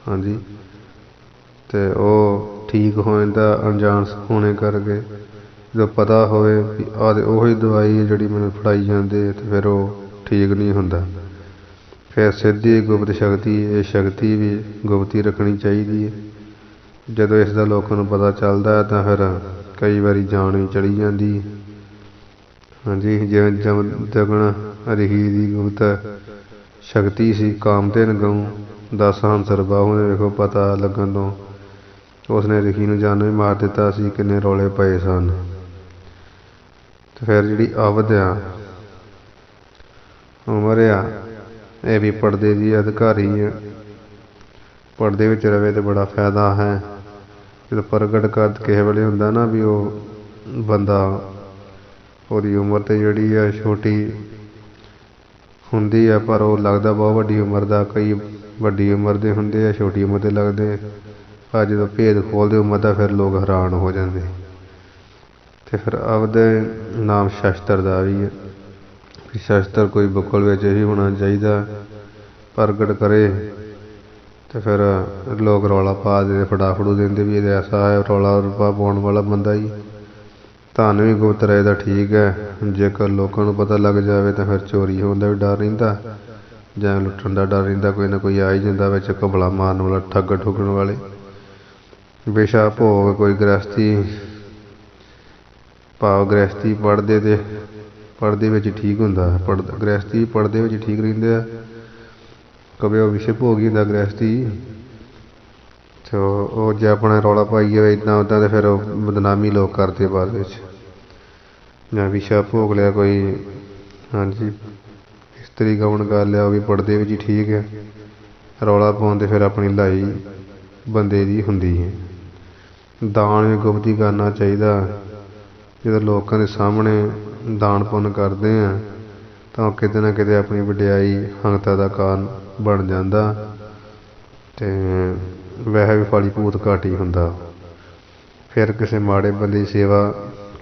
[SPEAKER 1] ਹਾਂਜੀ, ਅਤੇ ਉਹ ਠੀਕ ਹੋ ਜਾਂਦਾ ਅਣਜਾਣ ਹੋਣੇ ਕਰਕੇ। ਜਦੋਂ ਪਤਾ ਹੋਵੇ ਵੀ ਆਹ ਤਾਂ ਉਹੀ ਦਵਾਈ ਹੈ ਜਿਹੜੀ ਮੈਨੂੰ ਫੜਾਈ ਜਾਂਦੇ, ਅਤੇ ਫਿਰ ਉਹ ਠੀਕ ਨਹੀਂ ਹੁੰਦਾ। ਫਿਰ ਸਿੱਧੀ ਗੁਪਤ ਸ਼ਕਤੀ, ਇਹ ਸ਼ਕਤੀ ਵੀ ਗੁਪਤ ਹੀ ਰੱਖਣੀ ਚਾਹੀਦੀ ਹੈ। ਜਦੋਂ ਇਸ ਦਾ ਲੋਕਾਂ ਨੂੰ ਪਤਾ ਚੱਲਦਾ ਤਾਂ ਫਿਰ ਕਈ ਵਾਰੀ ਜਾਨ ਵੀ ਚਲੀ ਜਾਂਦੀ। ਹਾਂਜੀ, ਜਿਵੇਂ ਜਗਨ ਰਿਹੀ ਦੀ ਗੁਪਤ ਸ਼ਕਤੀ ਸੀ। ਕਾਮਧੇਨ ਗਊ ਦਸ ਹੰਸਰ ਬਾਹੂ ਨੇ ਵੇਖੋ ਪਤਾ ਲੱਗਣ ਤੋਂ ਉਸਨੇ ਰਿਖੀ ਨੂੰ ਜਾਨੋਂ ਹੀ ਮਾਰ ਦਿੱਤਾ ਸੀ। ਕਿੰਨੇ ਰੌਲੇ ਪਏ ਸਨ। ਅਤੇ ਫਿਰ ਜਿਹੜੀ ਅਵਧ ਆ, ਉਮਰ ਆ, ਇਹ ਵੀ ਪਰਦੇ ਦੀ ਅਧਿਕਾਰੀ ਹੈ। ਪਰਦੇ ਵਿੱਚ ਰਵੇ ਤਾਂ ਬੜਾ ਫਾਇਦਾ ਹੈ। ਜਦੋਂ ਪ੍ਰਗਟ ਕਰ ਕਿਸੇ ਵੇਲੇ ਹੁੰਦਾ ਨਾ ਵੀ ਉਹ ਬੰਦਾ, ਉਹਦੀ ਉਮਰ ਤਾਂ ਜਿਹੜੀ ਆ ਛੋਟੀ ਹੁੰਦੀ ਆ, ਪਰ ਉਹ ਲੱਗਦਾ ਬਹੁਤ ਵੱਡੀ ਉਮਰ ਦਾ। ਕਈ ਵੱਡੀ ਉਮਰ ਦੇ ਹੁੰਦੇ ਆ, ਛੋਟੀ ਉਮਰ ਦੇ ਲੱਗਦੇ। ਪਰ ਜਦੋਂ ਭੇਦ ਖੋਲ੍ਹਦੇ ਉਮਰ ਦਾ ਫਿਰ ਲੋਕ ਹੈਰਾਨ ਹੋ ਜਾਂਦੇ। ਅਤੇ ਫਿਰ ਅਵਧ ਨਾਮ ਸ਼ਸਤਰ ਦਾ ਵੀ ਹੈ ਵੀ ਸ਼ਸਤਰ ਕੋਈ ਬੁੱਕਲ ਵਿੱਚ ਹੀ ਹੋਣਾ ਚਾਹੀਦਾ, ਪ੍ਰਗਟ ਕਰੇ। ਅਤੇ ਫਿਰ ਲੋਕ ਰੌਲਾ ਪਾ ਦੇ ਫੜਾਫੜੂ ਦਿੰਦੇ ਵੀ ਇਹ ਐਸਾ ਹੈ, ਰੌਲਾ ਰੱਪਾ ਪਾਉਣ ਵਾਲਾ ਬੰਦਾ ਹੀ। ਧਨ ਵੀ ਗੁਪਤ ਰਹੇ ਤਾਂ ਠੀਕ ਹੈ। ਜੇਕਰ ਲੋਕਾਂ ਨੂੰ ਪਤਾ ਲੱਗ ਜਾਵੇ ਤਾਂ ਫਿਰ ਚੋਰੀ ਹੋਣ ਦਾ ਵੀ ਡਰ ਰਹਿੰਦਾ, ਜਾਂ ਲੁੱਟਣ ਦਾ ਡਰ ਰਹਿੰਦਾ। ਕੋਈ ਨਾ ਕੋਈ ਆ ਹੀ ਜਾਂਦਾ ਵਿੱਚ ਘਪਲਾ ਮਾਰਨ ਵਾਲਾ, ਠੱਗ ਠੁੱਗਣ ਵਾਲੇ। ਬੇਸ਼ੱਕ ਭੋਗ ਕੋਈ ਗ੍ਰਹਿਸਥੀ, ਭਾਵ ਗ੍ਰਹਿਸਥੀ ਪੜ੍ਹਦੇ ਅਤੇ ਪੜ੍ਹਦੇ ਵਿੱਚ ਠੀਕ ਹੁੰਦਾ। ਗ੍ਰਹਿਸਥੀ ਪੜ੍ਹਦੇ ਵਿੱਚ ਠੀਕ ਰਹਿੰਦੇ ਆ, ਕਦੇ ਉਹ ਵਿਸ਼ੇ ਭੋਗ ਹੀ ਹੁੰਦਾ ਗ੍ਰਹਿਸਥੀ। ਅਤੇ ਉਹ ਜੇ ਆਪਣਾ ਰੌਲਾ ਪਾਈ ਜਾਵੇ ਇੱਦਾਂ ਉੱਦਾਂ, ਤਾਂ ਫਿਰ ਉਹ ਬਦਨਾਮੀ ਲੋਕ ਕਰਦੇ ਬਾਅਦ ਵਿੱਚ। ਜਾਂ ਵਿਸ਼ਾ ਭੋਗ ਲਿਆ ਕੋਈ, ਹਾਂਜੀ, ਇਸਤਰੀ ਗਮਨ ਕਰ ਲਿਆ, ਉਹ ਵੀ ਪੜ੍ਹਦੇ ਵਿੱਚ ਹੀ ਠੀਕ ਹੈ। ਰੌਲਾ ਪਾਉਣ 'ਤੇ ਫਿਰ ਆਪਣੀ ਲਾਈ ਬੰਦੇ ਦੀ ਹੁੰਦੀ ਹੈ। ਦਾਨ ਵੀ ਗੁਪਤ ਹੀ ਕਰਨਾ ਚਾਹੀਦਾ। ਜਦੋਂ ਲੋਕਾਂ ਦੇ ਸਾਹਮਣੇ ਦਾਨ ਪੁੰਨ ਕਰਦੇ ਹਾਂ ਤਾਂ ਉਹ ਕਿਤੇ ਨਾ ਕਿਤੇ ਆਪਣੀ ਵਡਿਆਈ ਹੰਗਤਾ ਦਾ ਕਾਰਨ ਬਣ ਜਾਂਦਾ। ਅਤੇ ਵੈਸੇ ਵੀ ਫਲੀ ਭੂਤ ਘੱਟ ਹੀ ਹੁੰਦਾ। ਫਿਰ ਕਿਸੇ ਮਾੜੇ ਬੰਦੇ ਦੀ ਸੇਵਾ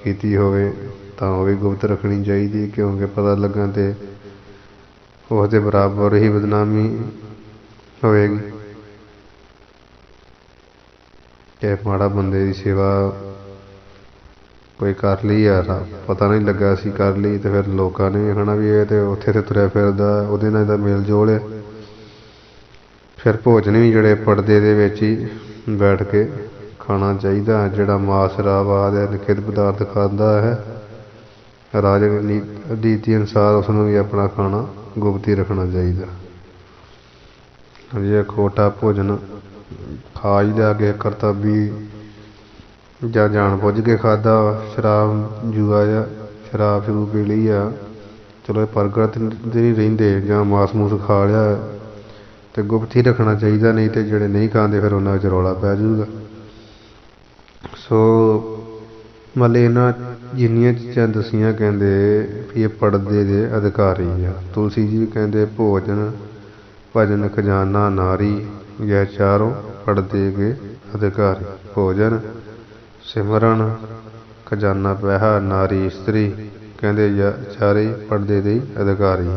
[SPEAKER 1] ਕੀਤੀ ਹੋਵੇ ਤਾਂ ਉਹ ਵੀ ਗੁਪਤ ਰੱਖਣੀ ਚਾਹੀਦੀ, ਕਿਉਂਕਿ ਪਤਾ ਲੱਗਣ 'ਤੇ ਉਸ ਦੇ ਬਰਾਬਰ ਹੀ ਬਦਨਾਮੀ ਹੋਵੇਗੀ। ਕਿ ਮਾੜਾ ਬੰਦੇ ਦੀ ਸੇਵਾ ਕੋਈ ਕਰ ਲਈ ਆ, ਪਤਾ ਨਹੀਂ ਲੱਗਾ ਅਸੀਂ ਕਰ ਲਈ, ਅਤੇ ਫਿਰ ਲੋਕਾਂ ਨੇ ਵੀ ਕਹਿਣਾ ਵੀ ਇਹ ਤਾਂ ਉੱਥੇ ਤੇ ਤੁਰਿਆ ਫਿਰਦਾ, ਉਹਦੇ ਨਾਲ ਇਹਦਾ ਮੇਲ ਜੋਲ ਹੈ। ਫਿਰ ਭੋਜਨ ਵੀ ਜਿਹੜੇ ਪਰਦੇ ਦੇ ਵਿੱਚ ਹੀ ਬੈਠ ਕੇ ਖਾਣਾ ਚਾਹੀਦਾ। ਜਿਹੜਾ ਮਾਸ, ਸ਼ਰਾਬ ਆਦਿ ਨਿਖਿਤ ਪਦਾਰਥ ਖਾਂਦਾ ਹੈ, ਰਾਜਨੀਤੀ ਰੀਤੀ ਅਨੁਸਾਰ ਉਸਨੂੰ ਵੀ ਆਪਣਾ ਖਾਣਾ ਗੁਪਤ ਹੀ ਰੱਖਣਾ ਚਾਹੀਦਾ। ਜੇ ਖੋਟਾ ਭੋਜਨ ਖਾ ਹੀ ਲਿਆ ਕਿਸੇ ਕਰਤੱਵੀ ਜਾਂ ਜਾਣ ਬੁੱਝ ਕੇ ਖਾਧਾ, ਸ਼ਰਾਬ ਜੂਆ ਜਾਂ ਸ਼ਰਾਬ ਸ਼ਰੂਬ ਪੀ ਲਈ ਆ, ਚਲੋ ਇਹ ਪ੍ਰਗਟ ਨਹੀਂ ਰਹਿੰਦੇ। ਜਾਂ ਮਾਸ ਮੂਸ ਖਾ ਲਿਆ ਅਤੇ ਗੁਪਤ ਹੀ ਰੱਖਣਾ ਚਾਹੀਦਾ, ਨਹੀਂ ਤਾਂ ਜਿਹੜੇ ਨਹੀਂ ਖਾਂਦੇ ਫਿਰ ਉਹਨਾਂ ਵਿੱਚ ਰੌਲਾ ਪੈ ਜਾਊਗਾ। ਸੋ ਮਤਲਬ ਇਹਨਾਂ ਜਿੰਨੀਆਂ ਚੀਜ਼ਾਂ ਦੱਸੀਆਂ ਕਹਿੰਦੇ ਵੀ ਇਹ ਪੜਦੇ ਦੇ ਅਧਿਕਾਰੀ ਆ। ਤੁਲਸੀ ਜੀ ਵੀ ਕਹਿੰਦੇ ਭੋਜਨ ਭਜਨ ਖਜ਼ਾਨਾ ਨਾਰੀ, ਇਹ ਚਾਰੋਂ ਪੜਦੇ ਕੇ ਅਧਿਕਾਰੀ। ਭੋਜਨ, ਸਿਮਰਨ, ਖਜ਼ਾਨਾ ਪੈਸਾ, ਨਾਰੀ ਇਸਤਰੀ, ਕਹਿੰਦੇ ਚਾਰੇ ਪੜਦੇ ਦੇ ਅਧਿਕਾਰੀ।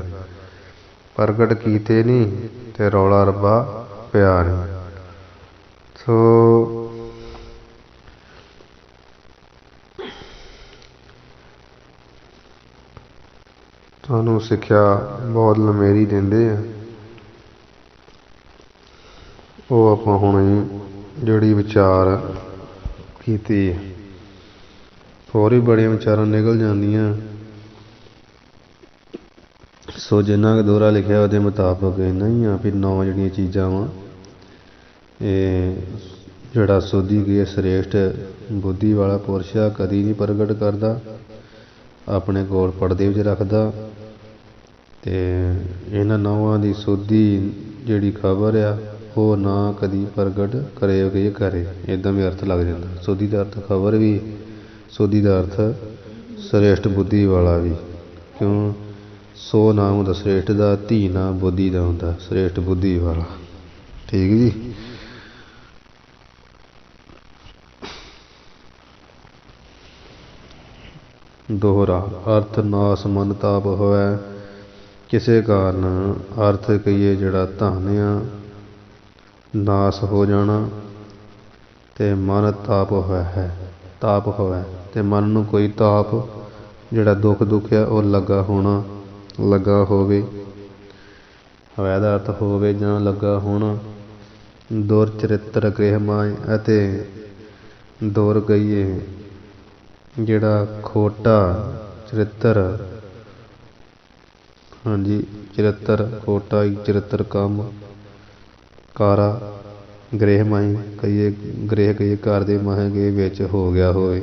[SPEAKER 1] ਪ੍ਰਗਟ ਕੀਤੇ ਨਹੀਂ ਅਤੇ ਰੌਲਾ ਰੱਬਾ ਪਿਆ ਨਹੀਂ। ਸੋ ਤੁਹਾਨੂੰ ਸਿੱਖਿਆ ਬਹੁਤ ਲੰਮੇਰੀ ਦਿੰਦੇ ਆ, ਉਹ ਆਪਾਂ ਹੁਣ ਜਿਹੜੀ ਵਿਚਾਰ ਕੀਤੀ। ਹੋਰ ਵੀ ਬੜੀਆਂ ਵਿਚਾਰਾਂ ਨਿਕਲ ਜਾਂਦੀਆਂ। ਸੋ ਜਿੰਨਾ ਕੁ ਦੋਹਰਾ ਲਿਖਿਆ ਉਹਦੇ ਮੁਤਾਬਕ ਇੰਨਾ ਹੀ ਆ ਵੀ 9 ਜਿਹੜੀਆਂ ਚੀਜ਼ਾਂ ਵਾ, ਇਹ ਜਿਹੜਾ ਸੋਧੀ ਗਈ ਸ੍ਰੇਸ਼ਟ ਬੁੱਧੀ ਵਾਲਾ ਪੁਰਸ਼ ਆ, ਕਦੀ ਨਹੀਂ ਪ੍ਰਗਟ ਕਰਦਾ, ਆਪਣੇ ਕੋਲ ਪੜਦੇ ਵਿੱਚ ਰੱਖਦਾ। ਅਤੇ ਇਹਨਾਂ 9 ਦੀ ਸੋਧੀ ਜਿਹੜੀ ਖਬਰ ਆ ਉਹ ਨਾ ਕਦੀ ਪ੍ਰਗਟ ਕਰੇ ਕਰੇ, ਇੱਦਾਂ ਵੀ ਅਰਥ ਲੱਗ ਜਾਂਦਾ। ਸੋਧੀ ਦਾ ਅਰਥ ਖਬਰ ਵੀ ਸੋਧੀ ਦਾ ਅਰਥ ਸ੍ਰੇਸ਼ਟ ਬੁੱਧੀ ਵਾਲਾ ਵੀ। ਕਿਉਂ? ਸੋ ਨਾਮ ਹੁੰਦਾ ਸ੍ਰੇਸ਼ਟ ਦਾ, ਧੀ ਨਾਮ ਬੁੱਧੀ ਦਾ ਹੁੰਦਾ, ਸ੍ਰੇਸ਼ਟ ਬੁੱਧੀ ਵਾਲਾ। ਠੀਕ ਜੀ। ਦੋਹਰਾ ਅਰਥ ਨਾਸ ਮਨ ਤਾਪ ਹੋਇਆ। ਕਿਸੇ ਕਾਰਨ ਅਰਥ ਕਹੀਏ ਜਿਹੜਾ ਧਨ ਆ ਨਾਸ ਹੋ ਜਾਣਾ, ਤੇ ਮਨ ਤਾਪ ਹੋਇਆ ਹੈ, ਤਾਪ ਹੋਇਆ ਤੇ ਮਨ ਨੂੰ ਕੋਈ ਤਾਪ ਜਿਹੜਾ ਦੁੱਖ ਆ ਉਹ ਲੱਗਾ ਹੋਣਾ, ਲੱਗਾ ਹੋਵੇ। ਹੋਇਆ ਦਾ ਅਰਥ ਹੋਵੇ ਜਾਂ ਲੱਗਾ ਹੋਣਾ। ਦੁਰ ਚਰਿੱਤਰ ਗ੍ਰਹਿ ਮਾਏ, ਅਤੇ ਦੁਰ ਕਹੀਏ ਜਿਹੜਾ ਖੋਟਾ ਚਰਿੱਤਰ, ਹਾਂਜੀ ਚਰਿੱਤਰ ਖੋਟਾ ਚਰਿੱਤਰ ਕੰਮ ਕਾਰਾ ਗ੍ਰਹਿ ਮਾਈ ਕਹੀਏ, ਗ੍ਰਹਿ ਕਹੀਏ ਘਰ ਦੇ ਮਾਹੇ ਵਿੱਚ ਹੋ ਗਿਆ ਹੋਵੇ।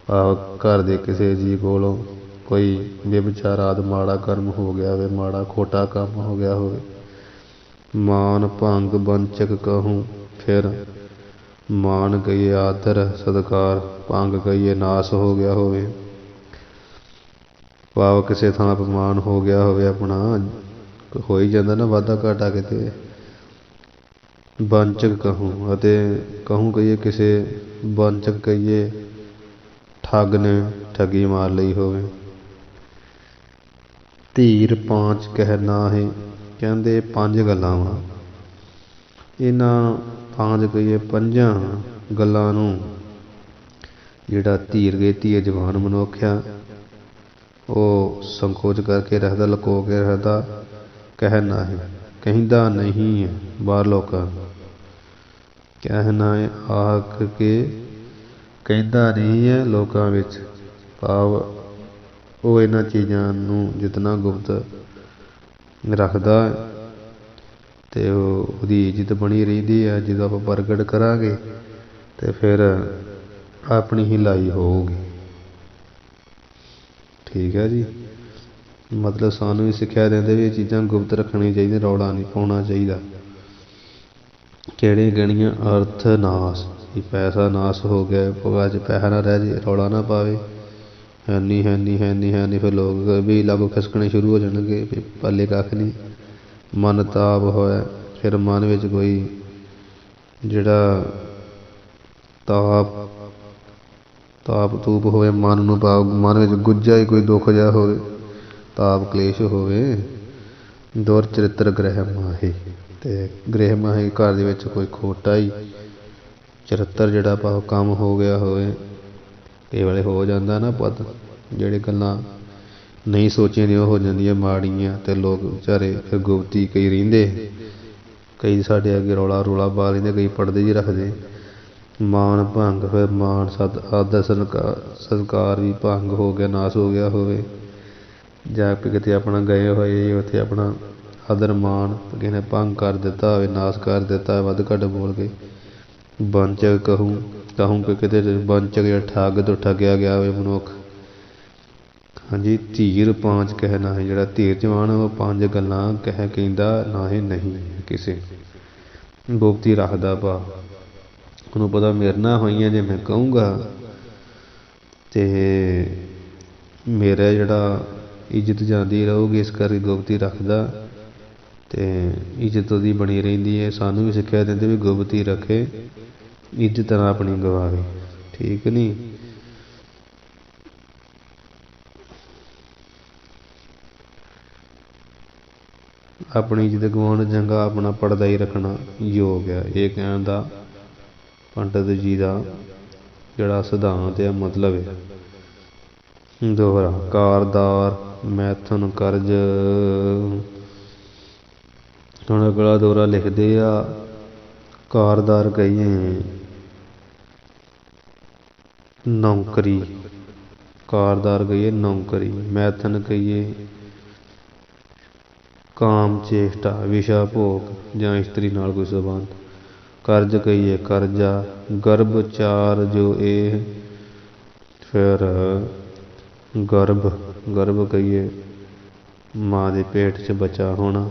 [SPEAKER 1] ਆਹ ਘਰ ਦੇ ਕਿਸੇ ਜੀ ਕੋਲੋਂ ਕੋਈ ਵਿਭਚਾਰ ਆਦਿ ਮਾੜਾ ਕਰਮ ਹੋ ਗਿਆ ਹੋਵੇ, ਮਾੜਾ ਖੋਟਾ ਕੰਮ ਹੋ ਗਿਆ ਹੋਵੇ। ਮਾਨ ਭੰਗ ਬੰਚਕ ਕਹੂੰ, ਫਿਰ ਮਾਨ ਕਹੀਏ ਆਦਰ ਸਤਿਕਾਰ, ਭੰਗ ਕਹੀਏ ਨਾਸ ਹੋ ਗਿਆ ਹੋਵੇ। ਭਾਵ ਕਿਸੇ ਥਾਂ ਅਪਮਾਨ ਹੋ ਗਿਆ ਹੋਵੇ ਆਪਣਾ, ਹੋ ਹੀ ਜਾਂਦਾ ਨਾ ਵਾਧਾ ਘਾਟਾ ਕਿਤੇ। ਬੰਚਕ ਕਹੂੰ, ਅਤੇ ਕਹੂੰ ਕਹੀਏ ਕਿਸੇ ਬੰਚਕ ਕਹੀਏ ਠੱਗ ਨੇ ਠੱਗੀ ਮਾਰ ਲਈ ਹੋਵੇ। ਧੀਰ ਪਾਂਚ ਕਹਿ ਨਾਹੀਂ, ਕਹਿੰਦੇ ਪੰਜ ਗੱਲਾਂ ਵਾ। ਇਹਨਾਂ ਪੰਜ ਕਹੀਏ ਪੰਜਾਂ ਗੱਲਾਂ ਨੂੰ ਜਿਹੜਾ ਧੀਰ ਗਏ ਧੀਰ ਜਵਾਨ ਮਨੁੱਖ ਆ ਉਹ ਸੰਕੋਚ ਕਰਕੇ ਰੱਖਦਾ, ਲੁਕੋ ਕੇ ਰੱਖਦਾ। ਕਹਿ ਨਾਹੀਂ ਕਹਿੰਦਾ ਨਹੀਂ ਹੈ ਬਾਹਰ ਲੋਕਾਂ ਨੂੰ, ਕਹਿਣਾ ਆਖ ਕੇ ਕਹਿੰਦਾ ਨਹੀਂ ਹੈ ਲੋਕਾਂ ਵਿੱਚ। ਭਾਵ ਉਹ ਇਹਨਾਂ ਚੀਜ਼ਾਂ ਨੂੰ ਜਿਤਨਾ ਗੁਪਤ ਰੱਖਦਾ ਤੇ ਉਹਦੀ ਇੱਜ਼ਤ ਬਣੀ ਰਹਿੰਦੀ ਹੈ। ਜਦੋਂ ਆਪਾਂ ਪ੍ਰਗਟ ਕਰਾਂਗੇ ਤੇ ਫਿਰ ਆਪਣੀ ਹੀ ਲਾਈ ਹੋਊਗੀ। ਠੀਕ ਹੈ ਜੀ। ਮਤਲਬ ਸਾਨੂੰ ਵੀ ਸਿੱਖਿਆ ਦਿੰਦੇ ਵੀ ਇਹ ਚੀਜ਼ਾਂ ਗੁਪਤ ਰੱਖਣੀਆਂ ਚਾਹੀਦੀਆਂ, ਰੌਲਾ ਨਹੀਂ ਪਾਉਣਾ ਚਾਹੀਦਾ। ਕਿਹੜੀਆਂ ਕਿਹੜੀਆਂ? ਅਰਥ ਨਾਸ, ਵੀ ਪੈਸਾ ਨਾਸ ਹੋ ਗਿਆ, ਭਗਾ 'ਚ ਪੈਸਾ ਨਾ ਰਹਿ ਜੇ, ਰੌਲਾ ਨਾ ਪਾਵੇ। ਹੈ ਨਹੀਂ ਹੈ ਨਹੀਂ ਹੈ ਨਹੀਂ ਹੈ ਨਹੀਂ, ਫਿਰ ਲੋਕ ਵੀ ਲਾਗੂ ਖਿਸਕਣੇ ਸ਼ੁਰੂ ਹੋ ਜਾਣਗੇ ਵੀ ਪੱਲੇ ਕੱਖ ਨਹੀਂ। ਮਨ ਤਾਪ ਹੋਇਆ, ਫਿਰ ਮਨ ਵਿੱਚ ਕੋਈ ਜਿਹੜਾ ਤਾਪ ਤੂਪ ਹੋਵੇ, ਮਨ ਨੂੰ ਭਾਵ ਮਨ ਵਿੱਚ ਗੁੱਝਾ ਹੀ ਕੋਈ ਦੁੱਖ ਜਿਹਾ ਹੋਵੇ, ਤਾਪ ਕਲੇਸ਼ ਹੋਵੇ। ਦੁਰ ਚਰਿੱਤਰ ਗ੍ਰਹਿ ਮਾਹੀ, ਤੇ ਗ੍ਰਹਿ ਮਾਹੀ ਘਰ ਦੇ ਵਿੱਚ ਕੋਈ ਖੋਟਾ ਹੀ ਚਰਿੱਤਰ ਜਿਹੜਾ ਭਾਵ ਕੰਮ ਹੋ ਗਿਆ ਹੋਵੇ। ਕਈ ਵੇਲੇ ਹੋ ਜਾਂਦਾ ਨਾ ਪਤ, ਜਿਹੜੇ ਗੱਲਾਂ ਨਹੀਂ ਸੋਚੀਆਂ ਦੀਆਂ ਉਹ ਹੋ ਜਾਂਦੀਆਂ ਮਾੜੀਆਂ, ਤੇ ਲੋਕ ਵਿਚਾਰੇ ਫਿਰ ਗੁਪਤੀ ਕਈ ਰਹਿੰਦੇ, ਕਈ ਸਾਡੇ ਅੱਗੇ ਰੌਲਾ ਪਾ ਲੈਂਦੇ, ਕਈ ਪੜਦੇ ਜਿਹੇ ਰੱਖਦੇ। ਮਾਨ ਭੰਗ, ਫਿਰ ਮਾਨ ਆਦਰ ਸਤਿਕਾਰ ਵੀ ਭੰਗ ਹੋ ਗਿਆ, ਨਾਸ ਹੋ ਗਿਆ ਹੋਵੇ। ਜਾਂ ਕਿਤੇ ਆਪਣਾ ਗਏ ਹੋਏ ਉੱਥੇ ਆਪਣਾ ਆਦਰ ਮਾਨ ਕਿਸੇ ਨੇ ਭੰਗ ਕਰ ਦਿੱਤਾ ਹੋਵੇ, ਨਾਸ ਕਰ ਦਿੱਤਾ ਵੱਧ ਘੱਟ ਬੋਲ ਕੇ। ਬੰਚਕ ਕਹੂੰ ਕਿ ਕਿਤੇ ਬੰਚਕ ਜਿਹੜਾ ਠੱਗ ਤੋਂ ਠੱਗਿਆ ਗਿਆ ਹੋਵੇ ਮਨੁੱਖ। ਹਾਂਜੀ। ਧੀਰ ਪਾਂਚ ਕਹਿ ਨਾਹੀਂ, ਜਿਹੜਾ ਧੀਰ ਜਵਾਨ ਉਹ ਪੰਜ ਗੱਲਾਂ ਕਹਿੰਦਾ ਨਾਹੀਂ ਨਹੀਂ ਕਿਸੇ ਗੁਪਤੀ ਰੱਖਦਾ। ਭਾ ਉਹਨੂੰ ਪਤਾ ਮੇਰੇ ਨਾਲ ਹੋਈਆਂ, ਜੇ ਮੈਂ ਕਹੂੰਗਾ ਤੇ ਮੇਰਾ ਜਿਹੜਾ ਇੱਜ਼ਤ ਜਾਂਦੀ ਰਹੂਗੀ, ਇਸ ਕਰਕੇ ਗੁਪਤੀ ਰੱਖਦਾ ਤੇ ਇੱਜ਼ਤ ਉਹਦੀ ਬਣੀ ਰਹਿੰਦੀ ਹੈ। ਸਾਨੂੰ ਵੀ ਸਿੱਖਿਆ ਦਿੰਦੇ ਵੀ ਗੁਪਤੀ ਰੱਖੇ, ਇੱਜ਼ਤ ਨਾ ਆਪਣੀ ਗਵਾਵੇ। ਠੀਕ ਨਹੀਂ? ਆਪਣੀ ਇੱਜ਼ਤ ਗਵਾਉਣ ਚੰਗਾ ਆਪਣਾ ਪਰਦਾ ਹੀ ਰੱਖਣਾ ਯੋਗ ਹੈ। ਇਹ ਕਹਿਣ ਦਾ ਪੰਡਤ ਜੀ ਦਾ ਜਿਹੜਾ ਸਿਧਾਂਤ ਹੈ, ਮਤਲਬ ਹੈ। ਦੋਹਰਾ ਕਾਰਦਾਰ ਮੈਥਨ ਕਰਜ। ਹੁਣ ਅਗਲਾ ਦੋਹਰਾ ਲਿਖਦੇ ਆ, ਕਾਰਦਾਰ ਕਹੀਏ ਨੌਕਰੀ, ਕਾਰਦਾਰ ਕਹੀਏ ਨੌਕਰੀ, ਮੈਥਨ ਕਹੀਏ ਕਾਮ ਚੇਸ਼ਟਾ, ਵਿਸ਼ਾ ਭੋਗ ਜਾਂ ਇਸਤਰੀ ਨਾਲ ਕੋਈ ਸੰਬੰਧ। ਕਰਜ ਕਹੀਏ ਕਰਜ਼ਾ, ਗਰਭ ਚਾਰ ਜੋ ਇਹ, ਫਿਰ ਗਰਭ ਕਹੀਏ ਮਾਂ ਦੇ ਪੇਟ 'ਚ ਬੱਚਾ ਹੋਣਾ।